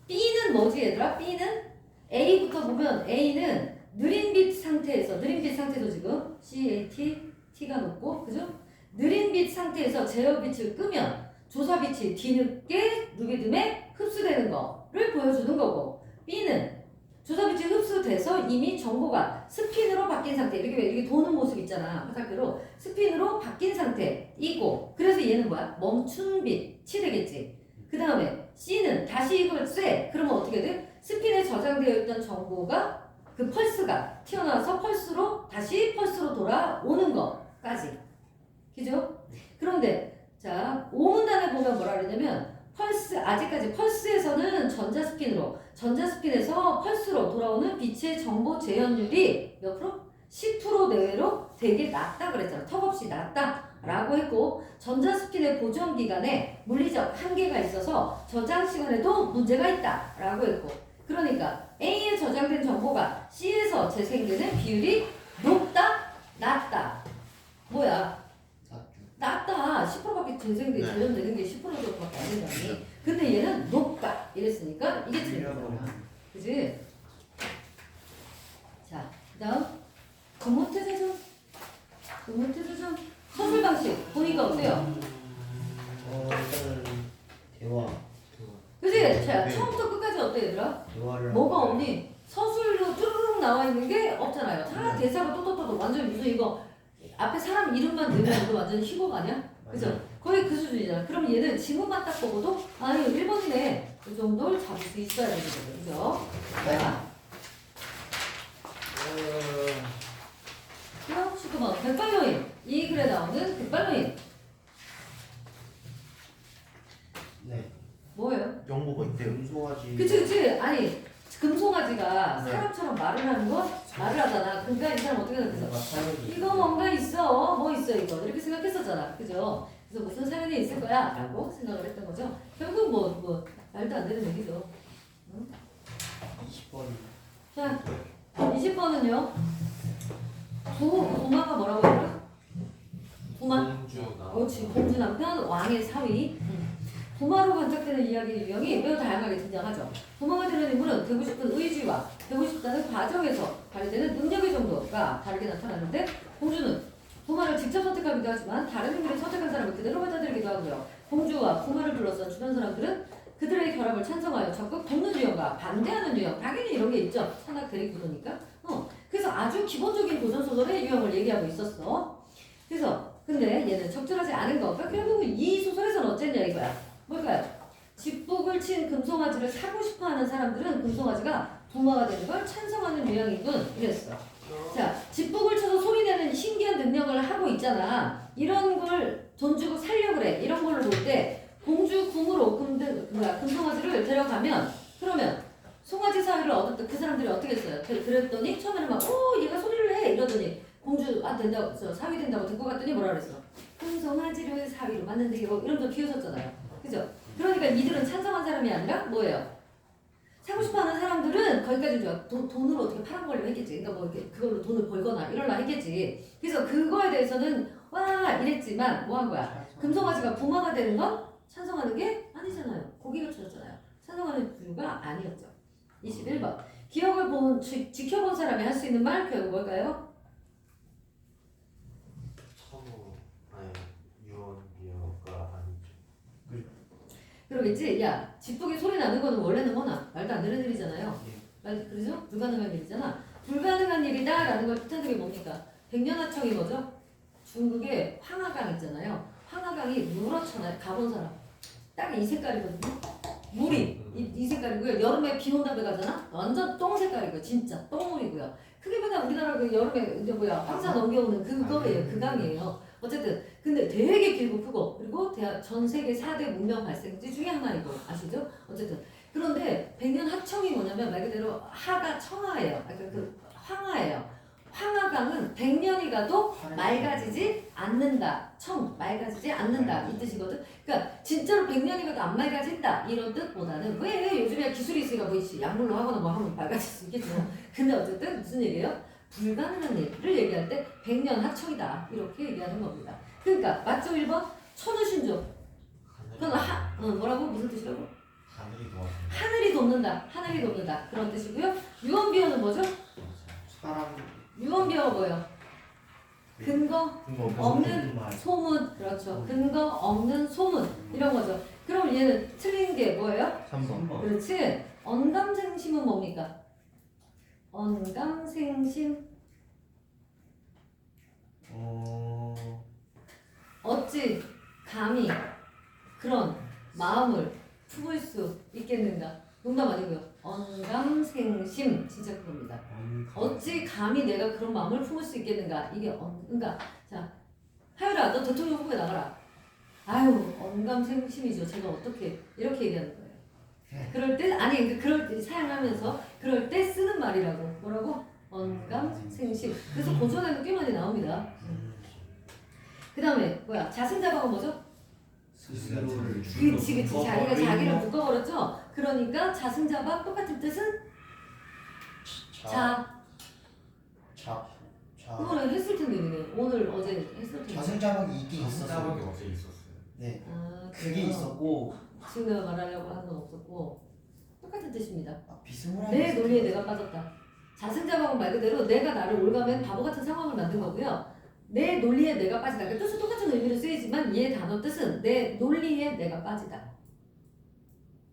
Speaker 1: B는 뭐지 얘들아? B는 A부터 보면 A는 느린 빛 상태에서 느린 빛 상태도 지금 CAT T가 높고 그죠? 느린 빛 상태에서 제어 빛을 끄면 조사 빛이 뒤늦게 루비즘에 흡수되는 거를 보여주는 거고 B는 조사 빛이 흡수돼서 이미 정보가 스핀으로 바뀐 상태 이렇게 도는 모습 있잖아 화살표로 스핀으로 바뀐 상태이고 그래서 얘는 뭐야? 멈춘 빛이 되겠지. 그 다음에 C는 다시 이걸 쐬. 그러면 어떻게 돼? 스핀에 저장되어 있던 정보가 그 펄스가 튀어나와서 펄스로 다시 펄스로 돌아오는 것까지. 그죠? 그런데 자 5문단에 보면 뭐라 그러냐면 펄스 아직까지 펄스에서는 전자 스핀에서 펄스로 돌아오는 빛의 정보 재현율이 몇 프로? 10% 내외로 되게 낮다 그랬잖아. 턱없이 낮다. 라고 했고 전자 스핀의 보존 기간에 물리적 한계가 있어서 저장 시간에도 문제가 있다 라고 했고 그러니까 A에 저장된 정보가 C에서 재생되는 비율이 높다? 낮다? 뭐야? 낮다. 10%밖에 재현되는 게 10% 정도밖에 안 된다니. 근데 얘는 높다. 이랬으니까 이게 틀린 거야. 그지? 자, 그 다음 금호태세점 서술 방식 보니까 어때요?
Speaker 4: 일단은 대화.
Speaker 1: 그지? 자, 처음부터 끝까지 어때 얘들아?
Speaker 4: 대화를
Speaker 1: 뭐가
Speaker 4: 하고
Speaker 1: 없니? 서술로 쭈르륵 나와 있는 게 없잖아요. 다 대사가 또또또또 완전 무슨 이거 앞에 사람 이름만 넣으면 이거 완전 희곡 아니야? 그죠? 거의 그 수준이잖아. 그럼 얘는 지문만 딱 보고도 아 이거 1번이네. 이 정도를 잡을 수 있어야 되는 거죠. 그죠? 자, 그럼 19번 백발로인 이 글에 나오는 백발로인
Speaker 4: 네.
Speaker 1: 뭐예요?
Speaker 3: 정보가 있대요.
Speaker 4: 금송아지.
Speaker 1: 그치 아니 금송아지가
Speaker 3: 네.
Speaker 1: 사람처럼 말을 하는 거 말을 하잖아. 그러니까 이 사람 어떻게 생각했어?
Speaker 4: 뭔가 사연이
Speaker 1: 이거 뭔가 있어. 뭐 있어 이거 이렇게 생각했었잖아. 그죠? 그래서 무슨 사연이 있을 거야 라고 생각을 했던 거죠. 결국 뭐 말도 안 되는 얘기죠. 응?
Speaker 4: 20번.
Speaker 1: 자 20번은요. 부마가 뭐라고 했더라? 부마?
Speaker 2: 공주가
Speaker 1: 그렇지. 공주 남편 왕의 사위. 부마로 관찰되는 이야기 유형이 매우 다양하게 등장하죠. 부마가 되는 인물은 되고 싶은 의지와 되고 싶다는 과정에서 발휘되는 능력의 정도가 다르게 나타나는데 공주는 부마를 직접 선택하기도 하지만 다른 인물이 선택한 사람을 그대로 받아들이기도 하고요. 공주와 부마를 둘러싼 주변 사람들은 그들의 결합을 찬성하여 적극 돕는 유형과 반대하는 유형 당연히 이런 게 있죠. 산악 대립구도니까. 그래서 아주 기본적인 고전소설의 유형을 얘기하고 있었어. 그래서 근데 얘는 적절하지 않은 거. 그러니까 결국 이 소설에서는 어쨌냐 이거야. 뭘까요? 집복을 친 금송아지를 사고 싶어하는 사람들은 금송아지가 부마가 되는 걸 찬성하는 유형이군. 이랬어. 자, 집복을 쳐서 소리내는 신기한 능력을 하고 있잖아. 이런 걸 돈 주고 살려 그래. 이런 걸로 볼 때 공주 궁으로 금송아지를 데려가면 그러면 송아지 사위를 얻었던 그 사람들이 어떻게 했어요? 그랬더니 처음에는 막 얘가 소리를 해 이러더니 공주 된다고 사위 된다고 듣고 갔더니 뭐라 그랬어? 금송아지를 사위로 맞는데 이러면서 비웃었잖아요. 그죠? 그러니까 이들은 찬성한 사람이 아니라 뭐예요? 사고 싶어하는 사람들은 거기까지 좋아. 돈으로 어떻게 팔아먹으려고 했겠지. 그러니까 뭐 이렇게 그걸로 돈을 벌거나 이러려 했겠지. 그래서 그거에 대해서는 와 이랬지만 뭐 한 거야? 금송아지가 부마가 되는 건 찬성하는 게 아니잖아요. 고기가 쳐졌잖아요. 찬성하는 부류가 아니었죠. 21번. 기억을 지켜본 사람이 할 수 있는 말 결국 뭘까요?
Speaker 2: 선우 아니 유언비어가 아니죠.
Speaker 1: 그러겠지? 야, 지푸기 소리 나는 거는 원래는 뭐나 말도 안 되는 일이잖아요. 그러죠? 불가능한 일이잖아. 불가능한 일이다 라는 걸 뜻하는 게 뭡니까? 백년하청이 뭐죠? 중국에 황하강 있잖아요. 황하강이 누렇잖아요. 가본 사람. 딱 이 색깔이거든요. 물이 이 색깔이고요. 여름에 비 온다고 가잖아. 완전 똥 색깔이고요. 진짜 똥물이고요. 크게 보면 우리나라 그 여름에 이제 황사 넘겨오는 그거예요. 그 강이에요. 어쨌든 근데 되게 길고 크고 그리고 전 세계 4대 문명 발생지 중에 하나이고 아시죠? 어쨌든 그런데 백년 하청이 뭐냐면 말 그대로 하가 청하예요. 그러니까 그 황하예요. 황하강은 100년이 가도 맑아지지 않는다. 맑아지지 않는다. 이 뜻이거든. 그러니까 진짜로 100년이 가도 안 맑아진다. 이런 뜻보다는 왜 요즘에 기술이 있으니까 뭐 약물로 하거나 뭐 하면 맑아질 수 있겠죠. 근데 어쨌든 무슨 얘기예요? 불가능한 일을 얘기할 때 100년 하청이다. 이렇게 얘기하는 겁니다. 그러니까 맞죠? 1번? 천우신조. 그건 뭐라고? 무슨 뜻이라고?
Speaker 2: 하늘이 도와준다.
Speaker 1: 하늘이 돕는다. 하늘이 돕는다. 그런 뜻이고요. 유언비어는 뭐죠?
Speaker 4: 사람
Speaker 1: 유언비어가 뭐예요? 근거 없는
Speaker 2: 말.
Speaker 1: 소문. 그렇죠. 근거 없는 소문. 이런 거죠. 그럼 얘는 틀린 게 뭐예요?
Speaker 3: 3번.
Speaker 1: 그렇지. 언감생심은 뭡니까? 언감생심. 어찌 감히 그런 마음을 품을 수 있겠는가? 농담 아니고요. 언감생심 진짜 그겁니다. 어찌 감히 내가 그런 마음을 품을 수 있겠는가? 이게 그러니까 자 하율아 너 대통령 후보에 나가라. 아유 언감생심이죠. 제가 어떻게 이렇게 얘기하는 거예요. 그럴 때 아니 그럴 때 사용하면서 그럴 때 쓰는 말이라고 뭐라고? 언감생심. 그래서 고전에도 꽤 많이 나옵니다. 그 다음에 뭐야 자승자박은 뭐죠?
Speaker 4: 스스로를
Speaker 1: 그치 자기가 자기를 묶어버렸죠. 그러니까 자승자박 똑같은 뜻은 그거는 했을 텐데 우리는 오늘 어제 했을 텐데.
Speaker 4: 자승자박이 있긴
Speaker 2: 자승자박이
Speaker 4: 있었어요.
Speaker 2: 어제 있었어요.
Speaker 4: 네,
Speaker 1: 그래요?
Speaker 4: 그게 있었고
Speaker 1: 지금 내가 말하려고 하는 건 없었고 똑같은 뜻입니다.
Speaker 4: 비스무리한
Speaker 1: 내 논리에 내가 빠졌다. 자승자박은 말 그대로 내가 나를 올가맨 바보 같은 상황을 만든 거고요. 내 논리에 내가 빠지다. 그러니까 뜻은 똑같은 의미로 쓰이지만 얘 단어 뜻은 내 논리에 내가 빠지다.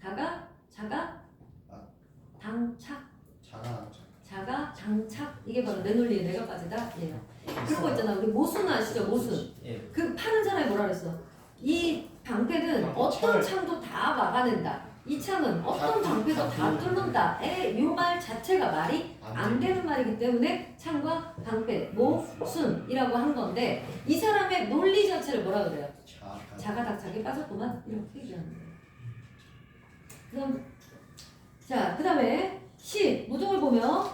Speaker 1: 자가 당착. 자가 장착. 이게 바로 내 논리에 내가 빠지다. 얘요. 그런 거 있잖아. 우리 모순 아시죠? 모순.
Speaker 4: 예.
Speaker 1: 그 파는 사람이 뭐라 그랬어? 이 방패는 어떤 창도 다 막아낸다. 이 창은 어떤 방패도 다 뚫는다. 요 말 자체가 말이 안 되는 말이기 때문에 창과 방패, 모순이라고 한 건데 이 사람의 논리 자체를 뭐라 그래요? 자가당착에 빠졌구만. 이렇게 얘기하는 거예요. 그럼 자, 그 다음에 시 무종을 보면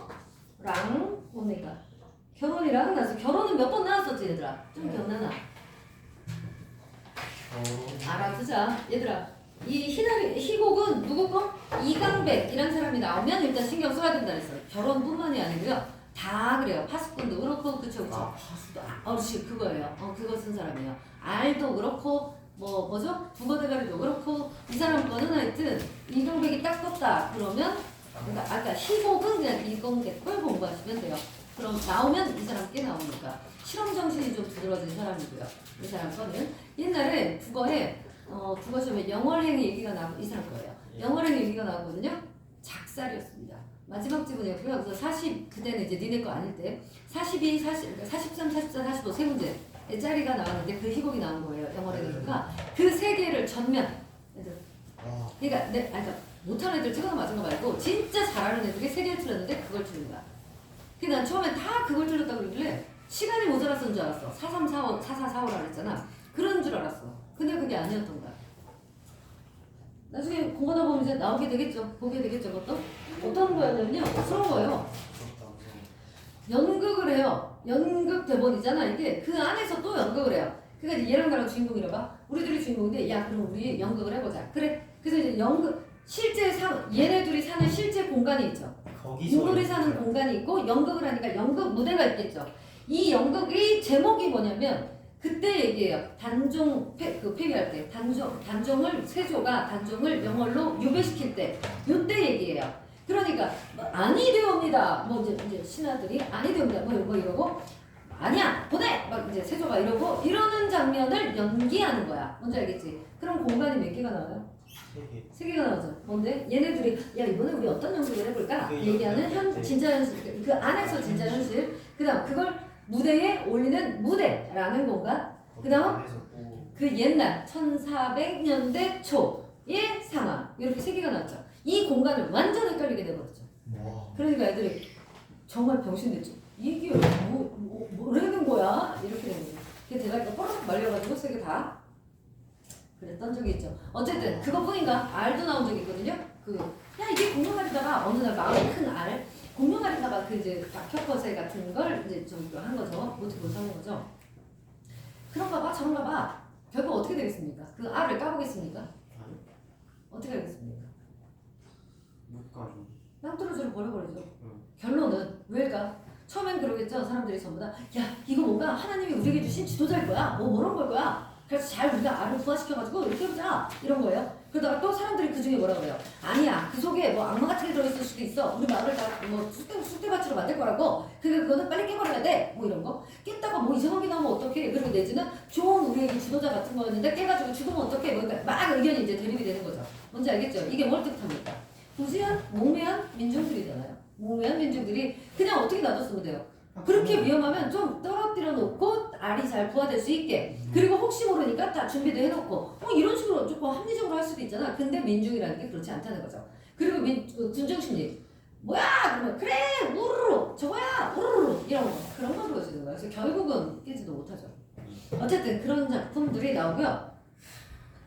Speaker 1: 랑 뭡니까? 결혼이랑 나서 결혼은 몇 번 나왔었지 얘들아? 좀 기억나나? 알아두자 얘들아. 이 희곡은 누구 거? 이강백이라는 사람이 나오면 일단 신경 써야 된다 그랬어요. 결혼뿐만이 아니고요. 다 그래요. 파수꾼도 그렇고 그쵸. 그렇지 그거예요. 그거 쓴 사람이에요. 알도 그렇고 뭐죠? 북어대가리도 그렇고 이 사람 거는 하여튼 이강백이 딱 떴다 그러면 그러니까 아까 희곡은 그냥 이강백 걸 공부하시면 돼요. 그럼 나오면 이 사람 꽤 나오니까 실험 정신이 좀 두드러진 사람이고요. 이 사람 거는 옛날에 국어 시험에 영월행 얘기가 나고 이 사람 거예요. 영월행 얘기가 나오거든요. 작살이었습니다. 마지막 지문이었고요. 그래서 40 그때는 이제 니네 거 아닐 때 42, 40, 43, 44, 45 세 문제 짜리가 나왔는데 그 희곡이 나온 거예요. 영월행이니까 그 세 개를 전면 애들. 그러니까 못하는 애들 찍어서 맞은 거 말고 진짜 잘하는 애들이 세 개를 틀렸는데 그걸 틀린 거야. 근데 난 처음에 다 그걸 틀렸다고 그러길래 시간이 모자랐던 줄 알았어. 4445라 그랬잖아. 그런 줄 알았어. 근데 그게 아니었던 거야. 나중에 공부하다 보면 이제 나오게 되겠죠. 보게 되겠죠. 그것도 어떤 거였냐면요. 그런 거예요. 연극을 해요. 연극 대본이잖아. 이게 그 안에서 또 연극을 해요. 그러니까 이제 얘랑 나랑 주인공이라 봐. 우리들이 주인공인데 야 그럼 우리 연극을 해보자. 그래. 그래서 이제 연극 실제 얘네들이 사는 실제 공간이 있죠. 인물이 사는 공간이 있고 연극을 하니까 연극 무대가 있겠죠. 이 연극의 제목이 뭐냐면 그때 얘기해요. 단종 폐기할 때 단종을 세조가 단종을 명월로 유배시킬 때 요때 얘기해요. 그러니까 아니 되옵니다. 뭐 이제 신하들이 아니 되옵니다. 뭐 이러고 아니야 보내 막 이제 세조가 이러고 이러는 장면을 연기하는 거야. 뭔지 알겠지? 그럼 공간이 몇 개가 나와요?
Speaker 2: 3개.
Speaker 1: 3개가 나오죠. 뭔데? 얘네들이 야 이번에 우리 어떤 연극을 해볼까?
Speaker 2: 그
Speaker 1: 얘기하는 진짜 현실 그 안에서 진짜 현실 그다음 그걸 무대에 올리는 무대라는 공간 그다음 그 옛날 1400년대 초의 상황 이렇게 3개가 나왔죠. 이 공간을 완전 헷갈리게 돼버렸죠. 그러니까 애들이 정말 병신됐죠. 이게 뭐라는 거야? 이렇게 되는 거예요. 그래서 대가리가 뽀록 말려가지고 3개 다 그랬던 적이 있죠. 어쨌든 그것뿐인가? 알도 나온 적이 있거든요. 야 이게 공룡알이다가 어느 날 마을에 큰 알 공룡알이다가 그 이제 박혀커세 같은 걸 이제 좀 한 거죠. 어떻게 못하는 거죠. 그런가 봐 저런가 봐. 결국 어떻게 되겠습니까? 그 알을 까보겠습니까? 어떻게 하겠습니까?
Speaker 4: 못 가죠.
Speaker 1: 낭떠러지를 버려버리죠. 결론은 왜일까? 처음엔 그러겠죠. 사람들이 전부 다 야 이거 뭔가 하나님이 우리에게 주신 지도자일 거야. 뭐런 걸 거야. 그래서 잘 우리가 알을 부화시켜가지고 이렇게 해보자 이런 거예요. 그러다가 또 사람들이 그 중에 뭐라 그래요? 아니야 그 속에 뭐 악마 같은 게 들어있을 수도 있어. 우리 마을을 다뭐 쑥대밭으로 만들 거라고. 그거는 빨리 깨버려야 돼. 뭐 이런 거. 깼다가 뭐 이상한 게 나오면 어떡해. 그리고 내지는 좋은 우리에게 지도자 같은 거였는데 깨가지고 죽으면 어떡해. 뭐 그러니까 막 의견이 이제 대립이 되는 거죠. 뭔지 알겠죠? 이게 뭘 뜻합니까? 무지한 몽매한 민중들이잖아요. 몽매한 민중들이 그냥 어떻게 놔뒀으면 돼요. 그렇게 위험하면 좀 떨어뜨려 놓고 알이 잘 부화될 수 있게 그리고 혹시 모르니까 다 준비도 해놓고 이런 식으로 조금 합리적으로 할 수도 있잖아. 근데 민중이라는 게 그렇지 않다는 거죠. 그리고 군중심리 뭐야 그러면 그래 우르르 저거야 우르르 이런 거 그런 거 보여주는 거야. 그래서 결국은 깨지도 못하죠. 어쨌든 그런 작품들이 나오고요.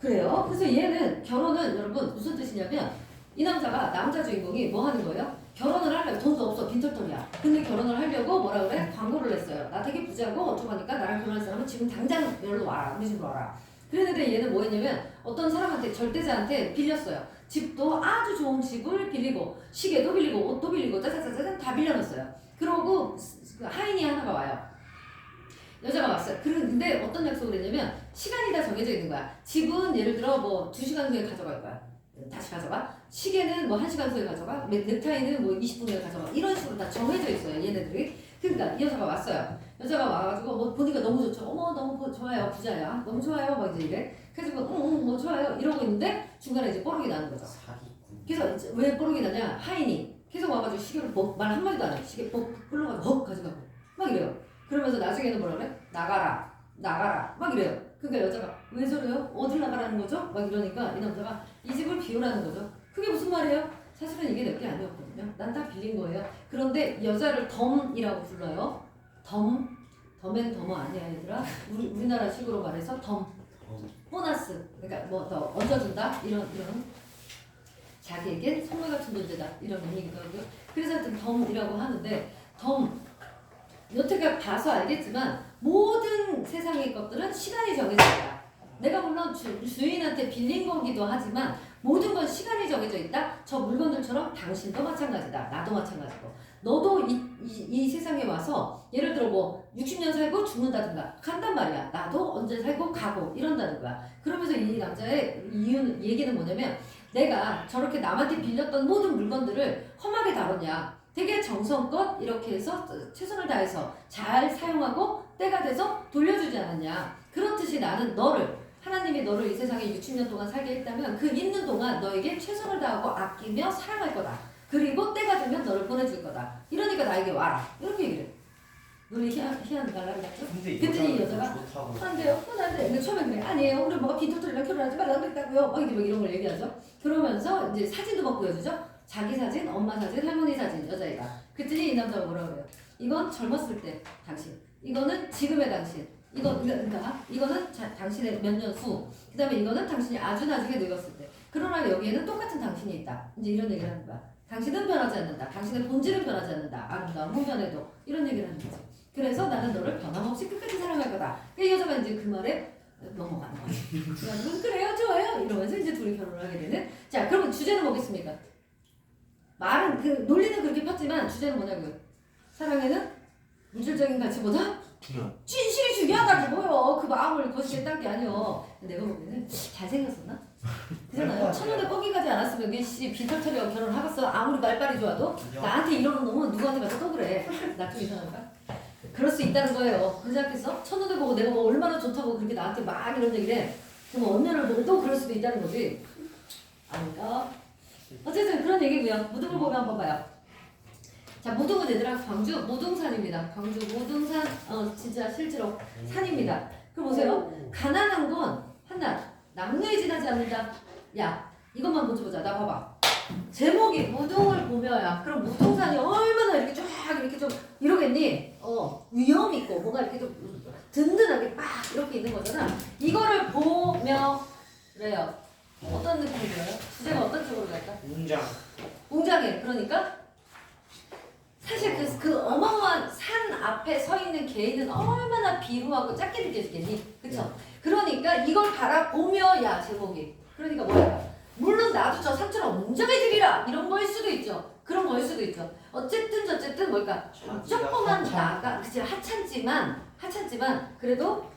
Speaker 1: 그래요. 그래서 얘는 결혼은 여러분 무슨 뜻이냐면 이 남자 주인공이 뭐 하는 거예요? 결혼을 하려고 돈도 없어 빈털털이야. 근데 결혼을 하려고 뭐라 그래? 광고를 냈어요. 나 되게 부자고 어쩌고 하니까 나랑 결혼할 사람은 지금 당장 여기로 와라. 우리 집으로 와라. 그랬는데 얘는 뭐 했냐면 어떤 사람한테 절대자한테 빌렸어요. 집도 아주 좋은 집을 빌리고 시계도 빌리고 옷도 빌리고 짜자자자 다 빌려놨어요. 그러고 하인이 하나가 와요. 여자가 왔어요. 근데 어떤 약속을 했냐면 시간이 다 정해져 있는 거야. 집은 예를 들어 뭐 2시간 후에 가져갈 거야. 다시 가져가. 시계는 뭐 1시간 후에 가져가. 넥타이는 뭐 20분 후에 가져가. 이런 식으로 다 정해져 있어요. 얘네들이. 그러니까 이 여자가 왔어요. 여자가 와가지고 뭐 보니까 너무 좋죠. 어머 너무 좋아요. 부자야. 너무 좋아요. 막 이제 이래. 그래서 뭐 좋아요. 이러고 있는데 중간에 이제 뽀록이 나는 거죠. 그래서 이제 왜 뽀록이 나냐. 하인이 계속 와가지고 시계를 말 한마디도 안 해. 시계 끌러가지고 가져가고 막 이래요. 그러면서 나중에는 뭐라 그래? 나가라 막 이래요. 그러니까 여자가 왜 저래요? 어딜 나가라는 거죠? 막 이러니까 이 남자가 이 집을 비우라는 거죠. 그게 무슨 말이에요? 사실은 이게 내 게 아니었거든요. 난 다 빌린 거예요. 그런데 여자를 덤이라고 불러요. 덤앤더머 아니야 얘들아. 우리나라 식으로 말해서 덤. 보너스. 그러니까 뭐 더 얹어준다 이런 자기에겐 선물 같은 존재다 이런 의미거든요. 그래서 하여튼 덤이라고 하는데 덤 여태까지 봐서 알겠지만 모든 세상의 것들은 시간이 정해져 있다. 내가 물론 주인한테 빌린 거기도 하지만 모든 건 시간이 정해져 있다. 저 물건들처럼 당신도 마찬가지다. 나도 마찬가지고. 너도 이 세상에 와서 예를 들어 뭐 60년 살고 죽는다든가 간단 말이야. 나도 언제 살고 가고 이런다는 거야. 그러면서 이 남자의 얘기는 뭐냐면 내가 저렇게 남한테 빌렸던 모든 물건들을 험하게 다뤘냐. 되게 정성껏 이렇게 해서 최선을 다해서 잘 사용하고 때가 돼서 돌려주지 않았냐. 그렇듯이 나는 하나님이 너를 이 세상에 60년 동안 살게 했다면 그 있는 동안 너에게 최선을 다하고 아끼며 사랑할 거다. 그리고 때가 되면 너를 보내줄 거다. 이러니까 나에게 와라. 이렇게 얘기를 해. 너네 희한 갈라리 같죠? 그랬더니 이 여자가 안 돼요. 안 돼. 근데 처음에 그래. 아니에요. 우리 뭐가 빈털털이랑 결혼하지 말라고 그랬다고요. 막 이런 걸 얘기하죠. 그러면서 이제 사진도 막 보여주죠. 자기 사진, 엄마 사진, 할머니 사진, 여자애가. 그랬더니 이 남자가 뭐라 그래요? 이건 젊었을 때 당신. 이거는 지금의 당신. 그러니까 이거는 당신의 몇 년 후. 그 다음에 이거는 당신이 아주 나중에 늙었을 때. 그러나 여기에는 똑같은 당신이 있다. 이제 이런 얘기를 하는 거야. 당신은 변하지 않는다. 당신의 본질은 변하지 않는다. 아름다운 후면에도 이런 얘기를 하는 거지. 그래서 나는 너를 변함없이 끝까지 사랑할 거다. 이 여자가 이제 그 말에 넘어가는 거지. 그래요, 좋아요. 이러면서 이제 둘이 결혼을 하게 되는. 자, 그러면 주제는 뭐겠습니까? 말은 그 논리는 그렇게 폈지만 주제는 뭐냐고요? 사랑에는 물질적인 가치보다
Speaker 3: 중요한.
Speaker 1: 진실이 중요하다고요. 그 마음을 거시겠다는 게 아니요. 내가 보기에는 잘생겼었나? 그잖아요. 천년에 꺾이 가지 않았으면 이씨 빈털터리하고 결혼하겠어. 아무리 말빨이 좋아도 나한테 이러는 놈은 누구한테 가서 또 그래. 나 좀 이상한가? 그럴 수 있다는 거예요. 그러지 않겠어? 첫눈에 보고 내가 뭐 얼마나 좋다고 그렇게 나한테 막 이런 얘기를 해. 그럼 언년을 보고 또 그럴 수도 있다는 거지. 아닌가? 어쨌든 그런 얘기고요. 무등을 보면 한번 봐요. 자, 무등은 얘들아 광주 무등산입니다. 광주 무등산 진짜 실제로 산입니다. 그럼 보세요. 가난한 건 한낱 남루에 지나지 않는다. 야 이것만 먼저 보자. 나 봐봐. 제목이 무등을 보며야. 그럼 무등산이 얼마나 이렇게 쫙 이렇게 좀 이러겠니? 위험 있고 뭔가 이렇게 좀 든든하게 막 이렇게 있는 거잖아. 이거를 보며 그래요. 어떤 느낌이 들어요? 주제가 어떤 쪽으로 갈까?
Speaker 4: 웅장.
Speaker 1: 웅장해. 그러니까 사실 그 어마어마한 산 앞에 서 있는 개인은 얼마나 비루하고 작게 느껴지겠니? 그쵸? 그러니까 이걸 바라보며 야 제목이 그러니까 뭐야? 물론 나도 저 산처럼 웅장해지리라 이런 거일 수도 있죠. 그런 거일 수도 있죠. 어쨌든 뭘까? 조금만 나가 그치 하찮지만 그래도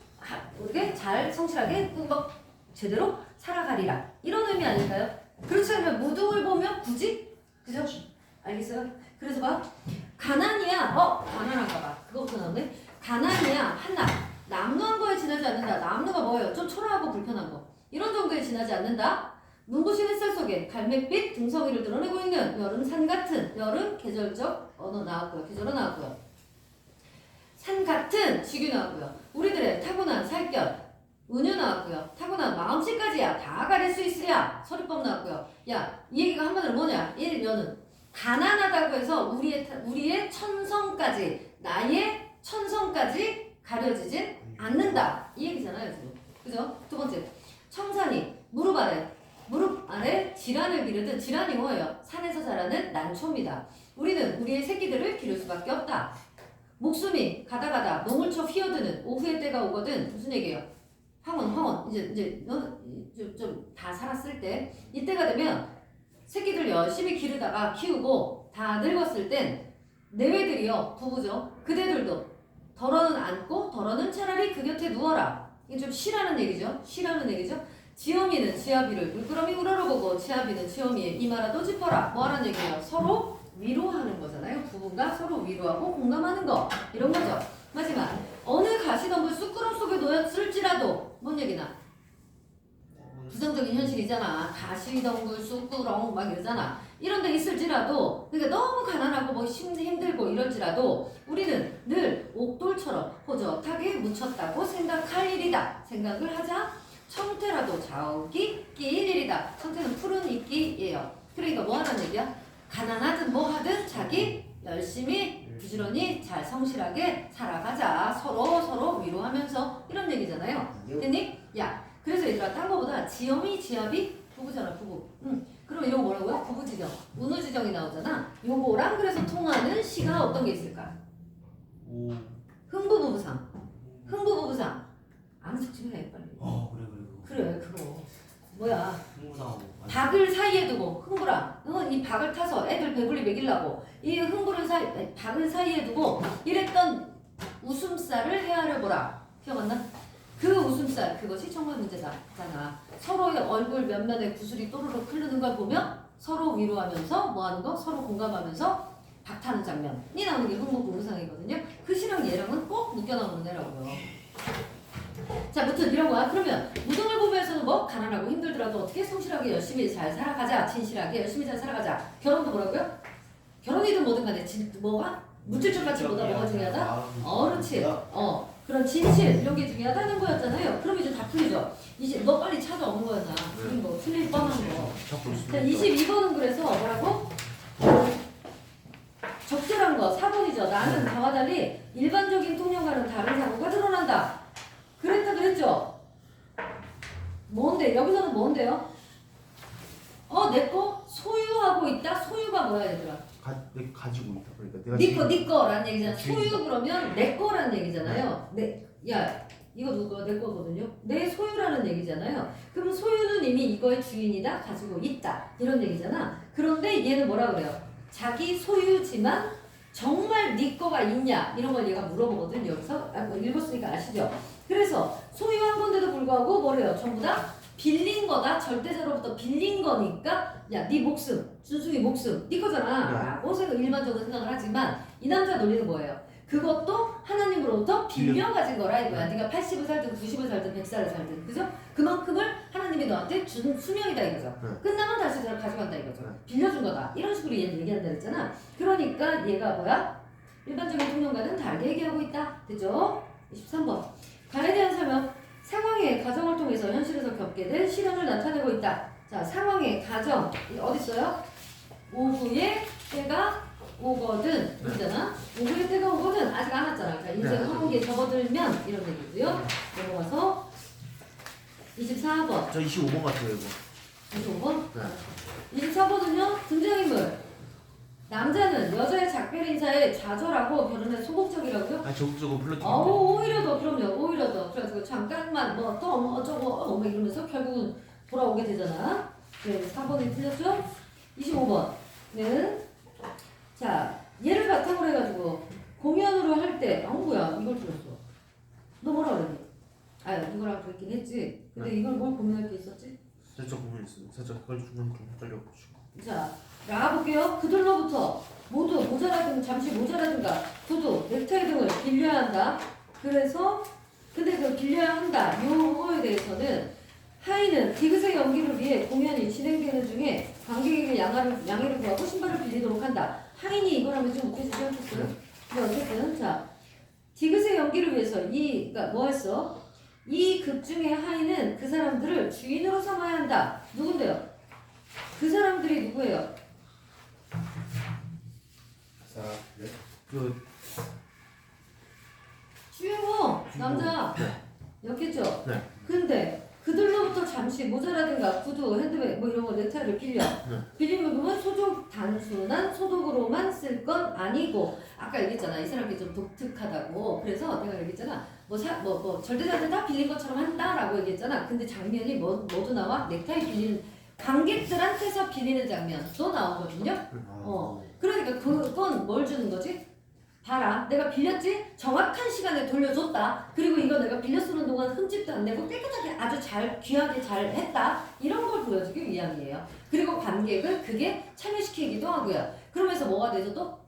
Speaker 1: 우리가 잘 성실하게 막 제대로 살아가리라 이런 의미 아닐까요? 그렇지 않으면 무등을 보면 굳이 그죠? 알겠어요? 그래서 봐 가난이야 가난한가 봐 그거부터 나오네 가난이야 한낱 남루한 거에 지나지 않는다. 남루가 뭐예요? 좀 초라하고 불편한 거 이런 정도에 지나지 않는다. 눈부신 햇살 속에 갈매빛 등성이를 드러내고 있는 여름 산 같은 여름 계절적 언어 나왔고요. 계절어 나왔고요. 산 같은 지규 나왔고요. 우리들의 타고난 살결 은유 나왔고요. 타고난 마음씨까지야 다 가릴 수 있으랴 서리법 나왔고요. 야 이 얘기가 한마디로 뭐냐? 1년은 가난하다고 해서 우리의 천성까지 나의 천성까지 가려지진 않는다 이 얘기잖아요 지금. 그죠? 두 번째 청산이 무릎 아래 질환을 기르듯 질환이 뭐예요? 산에서 자라는 난초입니다. 우리는 우리의 새끼들을 기를 수밖에 없다. 목숨이 가다가다 농을 쳐 휘어드는 오후의 때가 오거든. 무슨 얘기예요? 황혼 이제 좀 다 살았을 때 이때가 되면 새끼들 열심히 기르다가 키우고 다 늙었을 땐 내외들이요 부부죠. 그대들도 덜어는 안고 덜어는 차라리 그 곁에 누워라. 이게 좀 쉬라는 얘기죠. 지엄이는 지아비를 물끄러미 우러러보고 지아비는 지엄이의 이마라도 짚어라. 뭐 하는 얘기예요? 서로 위로하는 거잖아요. 부부가 서로 위로하고 공감하는 거 이런 거죠. 마지막 어느 가시덤불 쑥구름 속에 놓였을지라도 뭔 얘기나? 부정적인 현실이잖아. 가시덤불 쑥구렁 막 이러잖아. 이런 데 있을지라도 그러니까 너무 가난하고 뭐 힘들고 이럴지라도 우리는 늘 옥돌처럼 호젓하게 묻혔다고 생각할 일이다. 생각을 하자. 청태라도 자욱이 끼일 일이다. 청태는 푸른 이끼예요. 그러니까 뭐 하는 얘기야? 가난하든 뭐 하든 자기 열심히 부지런히 잘 성실하게 살아가자. 서로 위로하면서 이런 얘기잖아요. 됐니? 야 그래서 얘들아 딴 거보다 지엄이 지압이 부부잖아 부부. 그럼 이런 거 뭐라고요? 부부지정 운우지정이 나오잖아. 요거랑 그래서 통하는 시가 어떤 게 있을까? 흥부부부상 아는 척 좀 해 빨리. 그래 그거 뭐야 박을 사이에 두고 흥부랑 이 박을 타서 애들 배불리 먹이려고 이 박을 사이에 두고 이랬던 웃음살을 헤아려 보라. 기억났나? 그 웃음살 그것이 정말 문제다잖아. 서로의 얼굴 몇몇에 구슬이 또르륵 흐르는 걸 보며 서로 위로하면서 뭐하는 거? 서로 공감하면서 박타는 장면이 나오는 게 흥부부부상이거든요. 그 시랑 얘랑은 꼭 묶여 나오는 애라고요. 자, 무튼 이런 거야. 그러면 무등을 보면서는 뭐 가난하고 힘들더라도 어떻게 성실하게 열심히 잘 살아가자. 진실하게 열심히 잘 살아가자. 결혼도 뭐라고요? 결혼이든 뭐든 간에 뭐가? 물질적 가치보다 뭐가 중요하다? 그렇지. 그런 진실 이런 게 중요하다는 거였잖아요. 그럼 이제 다 풀리죠. 이제 너 빨리 찾아오는 거였나? 틀린 거, 틀릴 뻔한 거. 자, 22번은 그래서 뭐라고? 적절한 거 4번이죠. 나는 다와 달리 일반적인 통념과는 다른 사고가 드러난다. 그랬죠? 뭔데? 여기서는 뭔데요? 내 거 소유하고 있다. 소유가 뭐야 얘들아?
Speaker 3: 내가 가지고 있다. 그러니까 내가
Speaker 1: 네 거라는 얘기잖아.
Speaker 3: 주인.
Speaker 1: 소유 그러면 내 거라는 얘기잖아요. 야 이거 누구 거? 내 거거든요. 내 소유라는 얘기잖아요. 그럼 소유는 이미 이거의 주인이다. 가지고 있다. 이런 얘기잖아. 그런데 얘는 뭐라 그래요? 자기 소유지만 정말 네 거가 있냐 이런 걸 얘가 물어보거든. 여기서 읽었으니까 아시죠? 그래서 소유한 건데도 불구하고 뭐래요? 전부 다 빌린 거다. 절대자로부터 빌린 거니까 야 네 목숨 준수이 목숨 네 거잖아 라고 일반적으로 생각을 하지만 이 남자 논리는 뭐예요? 그것도 하나님으로부터 빌려 가진 거라 이거야. 네가 80을 살든 90을 살든 100살을 살든 그죠? 그만큼을 하나님이 너한테 준 수명이다 이거죠. 끝나면 다시 잘 가져간다 이거죠. 빌려준 거다. 이런 식으로 얘는 얘기한다 그랬잖아. 그러니까 얘가 뭐야? 일반적인 통념과는 다르게 얘기하고 있다. 됐죠? 23번 간에 대한 설명. 상황의 가정을 통해서 현실에서 겪게 될 실현을 나타내고 있다. 자, 상황의 가정 어디 있어요? 오후에 때가 오거든 이잖아. 오후에 때가 오거든 아직 안 왔잖아. 그러니까 인생 환기에 접어들면 이런 얘기고요. 넘어가서 24번.
Speaker 3: 저 25번 같아요 이거.
Speaker 1: 25번.
Speaker 3: 네.
Speaker 1: 24번은요 등장인물. 남자는 여자의 작별 인사에 좌절하고 결혼에 소극적이라고요?
Speaker 3: 아 저거 플러팅.
Speaker 1: 오히려 더 그럼요. 오히려 더 그래가지고 잠깐만 뭐 또 어쩌고 막 이러면서 결국은 돌아오게 되잖아. 네, 4번이 틀렸죠? 25번은 자 얘를 바탕으로 해가지고 공연으로 할 때 뭐야 이걸 틀렸어. 너 뭐라 그랬니? 이거랑 그랬긴 했지. 근데 이걸 뭘 고민할 게 있었지?
Speaker 3: 살짝 고민했어요. 살짝 그걸 중간 좀 헷갈려가지고.
Speaker 1: 자 나가볼게요. 그들로부터 모두 잠시 모자라든가 구두, 넥타이 등을 빌려야 한다. 그래서 근데 그 빌려야 한다. 요거에 대해서는 하인은 디귿의 연기를 위해 공연이 진행되는 중에 관객에게 양해를 구하고 신발을 빌리도록 한다. 하인이 이걸 하면 좀 웃겨지지 않겠어요? 근데 어쨌든 자 디귿의 연기를 위해서 그러니까 뭐 했어? 이 극 중의 하인은 그 사람들을 주인으로 삼아야 한다. 누군데요? 그 사람들이 누구예요?
Speaker 3: 그
Speaker 1: 주인공 남자 였겠죠?
Speaker 3: 네.
Speaker 1: 근데 그들로부터 잠시 모자라든가 구두, 핸드백 뭐 이런 거 넥타이를 빌린 부분은 단순한 소독으로만 쓸 건 아니고 아까 얘기했잖아 이 사람이 좀 독특하다고. 그래서 내가 얘기했잖아 뭐 절대자들 다 빌린 것처럼 한다라고 얘기했잖아. 근데 장면이 뭐도 나와? 넥타이 빌리는 관객들한테서 빌리는 장면도 나오거든요. 그러니까 그건 뭘 주는 거지? 봐라 내가 빌렸지? 정확한 시간에 돌려줬다. 그리고 이거 내가 빌려 쓰는 동안 흠집도 안 내고 깨끗하게 아주 잘 귀하게 잘 했다. 이런 걸 보여주기 위함이에요. 그리고 관객을 그게 참여시키기도 하고요. 그러면서 뭐가 되죠 또?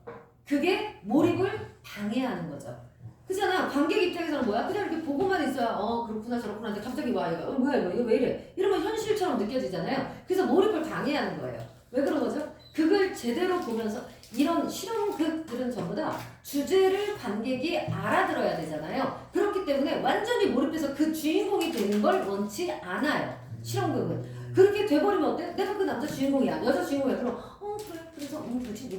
Speaker 1: 그게 몰입을 방해하는 거죠. 그잖아. 관객 입장에서는 뭐야? 그냥 이렇게 보고만 있어야 그렇구나 저렇구나 하는데 갑자기 와 이거 뭐야 이거 왜 이래? 이러면 현실처럼 느껴지잖아요. 그래서 몰입을 방해하는 거예요. 왜 그런 거죠? 그걸 제대로 보면서 이런 실험극들은 전부 다 주제를 관객이 알아들어야 되잖아요. 그렇기 때문에 완전히 몰입해서 그 주인공이 되는 걸 원치 않아요. 실험극은. 그렇게 돼버리면 어때? 내가 그 남자 주인공이야. 여자 주인공이야. 그럼 그래 그래서 그렇지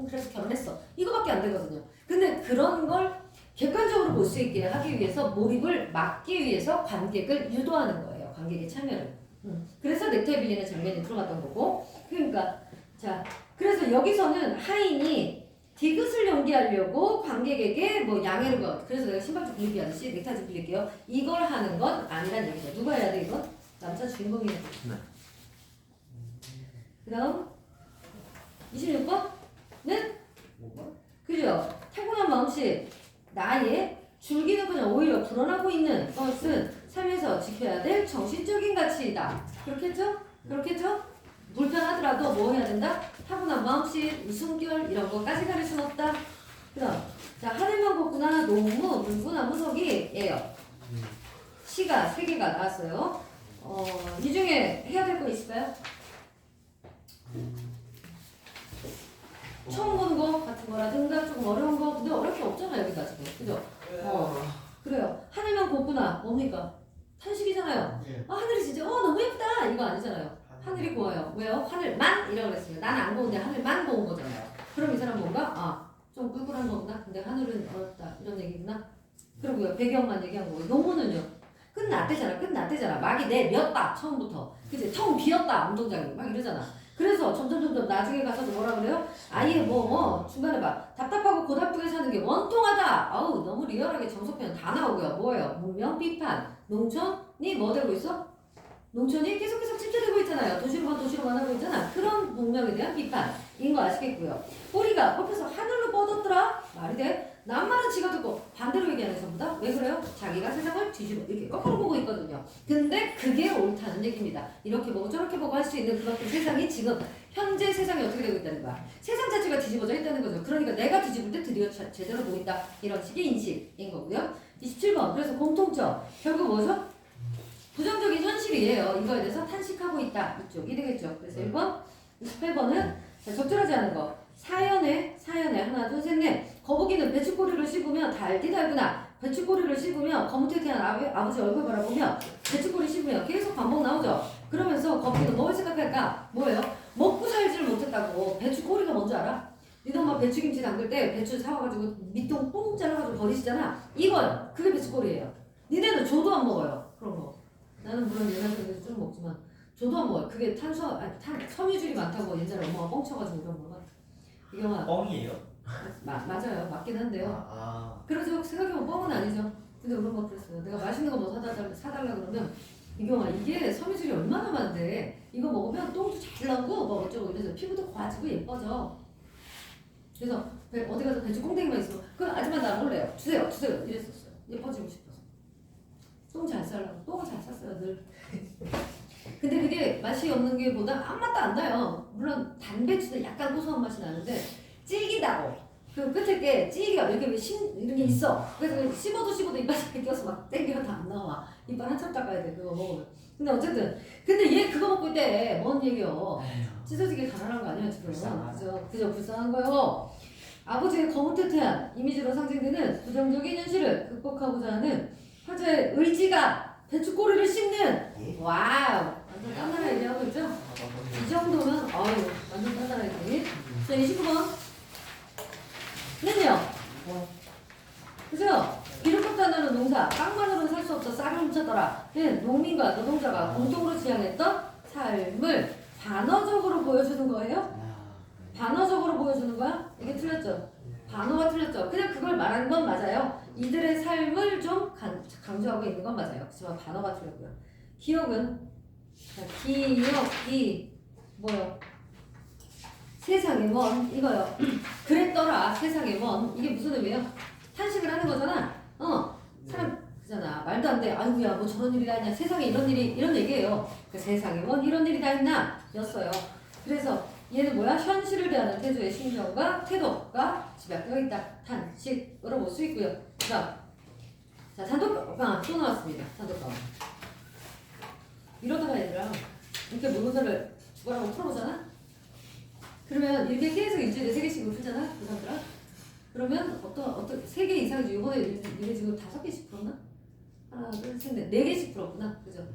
Speaker 1: 그래서 결혼했어. 이거밖에 안 되거든요. 근데 그런 걸 객관적으로 볼 수 있게 하기 위해서 몰입을 막기 위해서 관객을 유도하는 거예요. 관객의 참여를. 그래서 넥타이 빌리는 장면이 들어갔던 거고. 그러니까 자 그래서 여기서는 하인이 디귿을 연기하려고 관객에게 뭐 양해를 그래서 내가 신발 좀 빌리게 하듯이 넥타이 좀 빌릴게요. 이걸 하는 건 아니란 얘기죠. 누가 해야 돼 이건? 남자 주인공이 해야 돼.
Speaker 3: 네.
Speaker 1: 그 다음 26번은 그죠? 타고난 마음씨 나의 줄기는 그냥 오히려 불어나고 있는 것은 삶에서 지켜야 될 정신적인 가치이다. 그렇겠죠? 그렇겠죠? 불편하더라도 뭐 해야 된다? 타고난 마음씨, 웃음결 이런 거까지 가릴 순 없다. 그 다음 자 하늘만 걷구나 노무, 물구나 무석이에요. 시가 3개가 나왔어요. 이 중에 해야 될 거 있을까요? 처음 보는 거 같은 거라든가 조금 어려운 거. 근데 어려울 게 없잖아 여기까지도. 그죠? 그래요. 하늘만 걷구나 뭡니까? 탄식이잖아요. 하늘이 진짜 너무 예쁘다 이거 아니잖아요. 하늘이 고와요. 왜요? 하늘만 이라고 그랬어요. 나는 안 고운데 하늘만 고운 거잖아요. 그럼 이 사람 뭔가 좀 꿀꿀한 거구나. 근데 하늘은 어렵다 이런 얘기구나. 그리고요 배경만 얘기한 거고 노무는요. 끝났대잖아. 막이 내렸다 처음부터. 그치? 텅 비었다 운동장이 막 이러잖아. 그래서 점점 나중에 가서도 뭐라 그래요? 아예 뭐 중간에 막 답답하고 고달프게 사는 게 원통하다. 아우 너무 리얼하게 정석표현 다 나오고요. 뭐예요? 문명 비판. 농촌이 뭐 되고 있어? 농촌이 계속 침체되고 있잖아요. 도시로만 하고 있잖아. 그런 문명에 대한 비판인 거 아시겠고요. 꼬리가 뽑혀서 하늘로 뻗었더라. 말이 돼? 남말은 지가 듣고 반대로 얘기하는 전부 다. 왜 그래요? 자기가 세상을 뒤집어 이렇게 거꾸로 보고 있거든요. 근데 그게 옳다는 얘기입니다. 이렇게 보고 저렇게 보고 할 수 있는 그만큼 세상이 지금 현재 세상이 어떻게 되고 있다는 거야. 세상 자체가 뒤집어져 있다는 거죠. 그러니까 내가 뒤집을 때 드디어 제대로 보인다. 이런 식의 인식인 거고요. 27번. 그래서 공통점. 결국 뭐죠? 부정적인 현실이에요. 이거에 대해서 탄식하고 있다. 이쪽이 되겠죠. 그래서 1번. 28번은 적절하지 않은 거. 사연에 하나 둘 셋 넷. 거북이는 배추꼬리를 씹으며 달디달구나. 배추꼬리를 씹으며 거무튀튀한 아버지 얼굴 바라보며 배추꼬리 씹으며 계속 반복 나오죠. 그러면서 거북이는 뭘 생각할까? 뭐예요? 먹고 살지를 못했다고. 배추꼬리가 뭔지 알아? 니도 막 배추김치 담글 때 배추 사와가지고 밑동 뽕 잘라가지고 버리시잖아. 이거요. 그게 배추꼬리예요. 니네는 조도 안 먹어요. 그런 거. 나는 물론 옛날에 좀 먹지만 조도 안 먹어요. 그게 섬유질이 많다고 옛날에 엄마가 뻥쳐가지고 이런 거가. 이경아.
Speaker 4: 뻥이에요?
Speaker 1: 맞아요. 맞긴 한데요.
Speaker 4: 아.
Speaker 1: 그래서 생각해보면 뻥은 아니죠. 근데 그런 거 그랬어요. 내가 맛있는 거 뭐 사달라 그러면 이경아 이게 섬유질이 얼마나 많은데 이거 먹으면 똥도 잘 나오고 뭐 어쩌고 이래서 피부도 고와지고 예뻐져. 그래서 어디 가서 배추 꽁댕이만 있으면 그 아줌마 나 먹을래요. 주세요 이랬었어요. 예뻐지고 싶어서. 똥 잘 싸려고 똥을 잘 쌌어요 늘. 근데 그게 맛이 없는 게 보다 아무 맛도 안 나요. 물론 단배추도 약간 고소한 맛이 나는데 질기다고. 그 끝에 게 찌기가 이렇게 이런 게 있어. 그래서 씹어도 이빨에 껴서 막 땡겨도 안 나와. 이빨 한참 닦아야 돼 그거 먹으면. 근데 어쨌든 얘 그거 먹고 있대. 뭔 얘기요? 찢어지게 가난한 거 아니야 지금. 그죠 불쌍한 거요. 아버지의 거무튀튀한 이미지로 상징되는 부정적인 현실을 극복하고자 하는 화제의 의지가 배추꼬리를 씹는. 와우. 완전 딴나라 얘기하고 있죠? 이 정도면 완전 딴나라 얘기. 자 29번. 는요. 그죠? 이렇게 하는 농사. 빵만으로는 살 수 없어 쌀을 훔쳤더라. 농민과 노동자가 공동으로 지향했던 삶을 반어적으로 보여주는 거예요. 반어적으로 보여주는 거야? 이게 틀렸죠? 반어가 틀렸죠? 그냥 그걸 말하는 건 맞아요. 이들의 삶을 좀 강조하고 있는 건 맞아요. 그렇지만 반어가 틀렸고요. 기억은 기억이 뭐요? 세상의 원 이거요. 그랬더라 세상의 원 이게 무슨 의미예요? 탄식을 하는 거잖아. 사람 그잖아. 말도 안 돼. 아이고야 뭐 저런 일이 다 있냐. 세상에 이런 일이 이런 얘기예요. 그 세상에 원 이런 일이 다 있나 였어요. 그래서 얘는 뭐야? 현실을 대하는 태조의 심정과 태도가 집약되어 있다. 탄식으로 볼 수 있고요. 자 잔독감 또 나왔습니다. 잔독감. 이러다가 얘들아 이렇게 모의고사를 주거라고 풀어보잖아. 그러면 이렇게 계속 일주일에 3개씩을 풀잖아. 그 사람들아. 그러면 어떤 3개 이상이지. 이번에 얘네 지금 5개씩 풀었나? 하나 둘 셋 넷 4개씩 풀었구나. 그죠?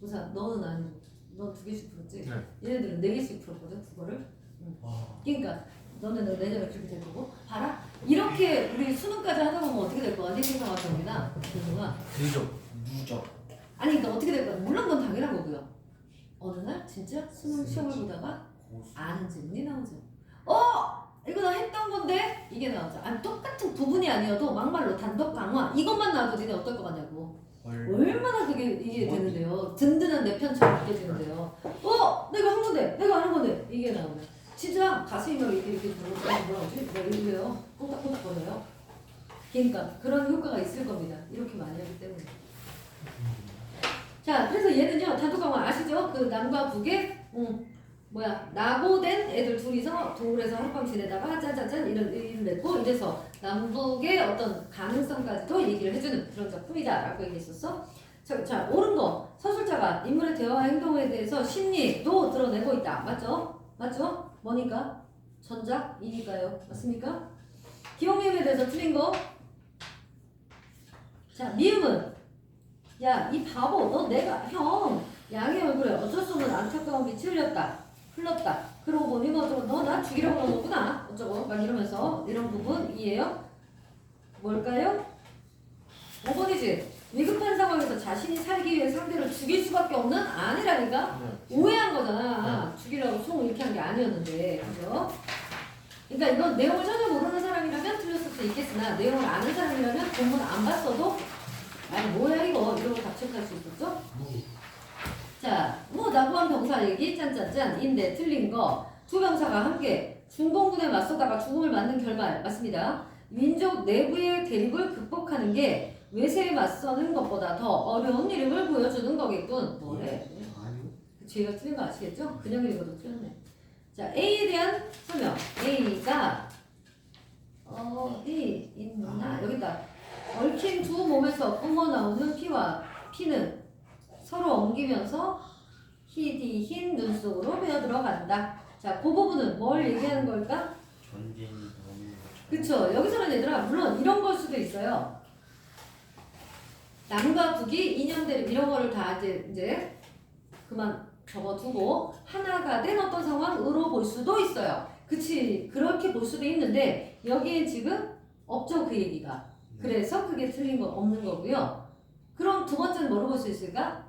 Speaker 1: 우사 너는 아니고 넌 2개씩 풀었지?
Speaker 3: 네.
Speaker 1: 얘네들은 4개씩 풀었거든 그거를. 그러니까 너네는 내년에 그렇게 될 거고. 봐라. 이렇게 우리 수능까지 하다 보면 어떻게 될 거야? 네 세상 같은 경우나
Speaker 3: 되죠.
Speaker 4: 누적.
Speaker 1: 아니 그러니까 어떻게 될 거야? 물론 건 당연한 거고요. 어느 날 진짜 수능 시험을 보다가 아는 질문이 나오죠. 이거 나 했던 건데 이게 나오죠. 아니 똑같은 부분이 아니어도 막말로 단독 강화 이것만 나와도 니네 어떨 것 같냐고. 얼마나 그게 이게 되는데요. 든든한 내 편처럼 느껴지는데요. 내가 한 건데 내가 아는 건데 이게 나오네. 진짜 가슴이 막 이렇게 뭐라 하지? 이래요. 콩닥콩닥거려요. 그러니까 그런 효과가 있을 겁니다. 이렇게 많이 하기 때문에. 자 그래서 얘는요 단독 강화 아시죠? 그 남과 북의 낙오된 애들 둘이서 동굴에서 하룻밤 지내다가 짠짠짠 이런 일을 맺고 이래서 남북의 어떤 가능성까지도 얘기를 해주는 그런 작품이다 라고 얘기했었어. 자 옳은 거. 서술자가 인물의 대화와 행동에 대해서 심리도 드러내고 있다. 맞죠? 뭐니까? 전작이니까요. 맞습니까? 기억미음에 대해서 틀린 거. 자 미음은 야 이 바보 너 내가 양의 얼굴에 어쩔 수 없는 안타까운 빛이 흘렀다. 그러고 보니 너 나 죽이려고 그런 거구나. 어쩌고 막 이러면서 이런 부분 이해요? 뭘까요? 5번이지. 위급한 상황에서 자신이 살기 위해 상대를 죽일 수밖에 없는 아니라니까
Speaker 3: 네.
Speaker 1: 오해한 거잖아. 죽이려고 송 이렇게 한 게 아니었는데 그죠? 그러니까 이건 내용을 전혀 모르는 사람이라면 틀렸을 수 있겠으나 내용을 아는 사람이라면 본문 안 봤어도 아니 뭐야 이거 이러고 답책할 수 있었죠? 자, 뭐 나부한 병사 얘기 짠짠짠 인데 틀린 거 두 병사가 함께 중공군에 맞서다가 죽음을 맞는 결말 맞습니다. 민족 내부의 대립을 극복하는 게 외세에 맞서는 것보다 더 어려운 이름을 보여주는 거겠군. 뭐래?
Speaker 4: 아니요.
Speaker 1: 죄가 틀린 거 아시겠죠? 그냥 읽어도 틀렸네. 자, A에 대한 설명. A가 어디 있나? 여기 있다. 얽힌 두 몸에서 뿜어 나오는 피와 피는 서로 엉기면서 희디 흰 눈 속으로 배어 들어간다. 자, 그 부분은 뭘 얘기하는 걸까?
Speaker 4: 전쟁이 너무
Speaker 1: 그쵸. 여기서는 얘들아, 물론 이런 걸 수도 있어요. 남과 북이 인연대립 이런 거를 다 이제 그만 접어두고 하나가 된 어떤 상황으로 볼 수도 있어요. 그치. 그렇게 볼 수도 있는데 여기엔 지금 없죠, 그 얘기가. 그래서 그게 틀린 거 없는 거고요. 그럼 두 번째는 뭐로 볼 수 있을까?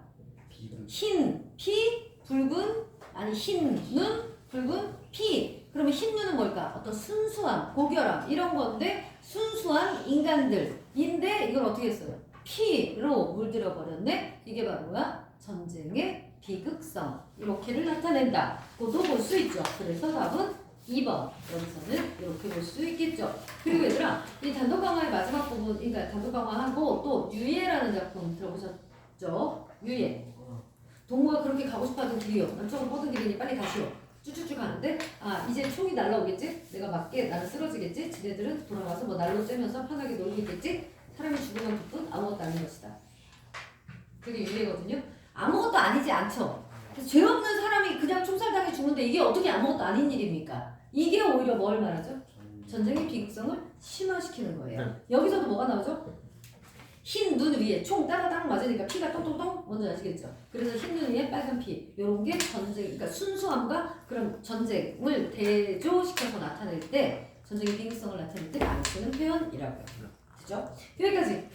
Speaker 4: 비극.
Speaker 1: 흰 피, 붉은 아니 흰 눈, 붉은 피. 그러면 흰 눈은 뭘까? 어떤 순수함, 고결함 이런 건데 순수한 인간들인데 이걸 어떻게 했어요? 피로 물들여 버렸네. 이게 바로 뭐야? 전쟁의 비극성 이렇게를 나타낸다. 고도 볼 수 있죠. 그래서 답은 2번. 여기서는 이렇게 볼 수 있겠죠. 그리고 얘들아, 이 단독 강화의 마지막 부분, 그러니까 단독 강화하고 또 유예라는 작품 들어보셨죠? 유예. 동무가 그렇게 가고 싶어하던 길이요. 남쪽으로 뻗은 길이니 빨리 가시오. 쭉쭉쭉 가는데 아 이제 총이 날라오겠지? 내가 맞게 나는 쓰러지겠지? 지네들은 돌아와서 뭐 날로 쬐면서 편하게 놀고 있겠지? 사람이 죽으면 그뿐 아무것도 아닌 것이다. 그게 유예거든요. 아무것도 아니지 않죠. 그래서 죄 없는 사람이 그냥 총살당해 죽는데 이게 어떻게 아무것도 아닌 일입니까? 이게 오히려 뭘 말하죠? 전쟁의 비극성을 심화시키는 거예요.
Speaker 3: 네.
Speaker 1: 여기서도 뭐가 나오죠? 흰 눈 위에 총 따라당 맞으니까 피가 똥똥똥 뭔지 아시겠죠? 그래서 흰 눈 위에 빨간 피 요런 게 전쟁, 그러니까 순수함과 그런 전쟁을 대조시켜서 나타낼 때 전쟁의 비극성을 나타낼 때 많이 쓰는 표현이라고요. 그죠? 여기까지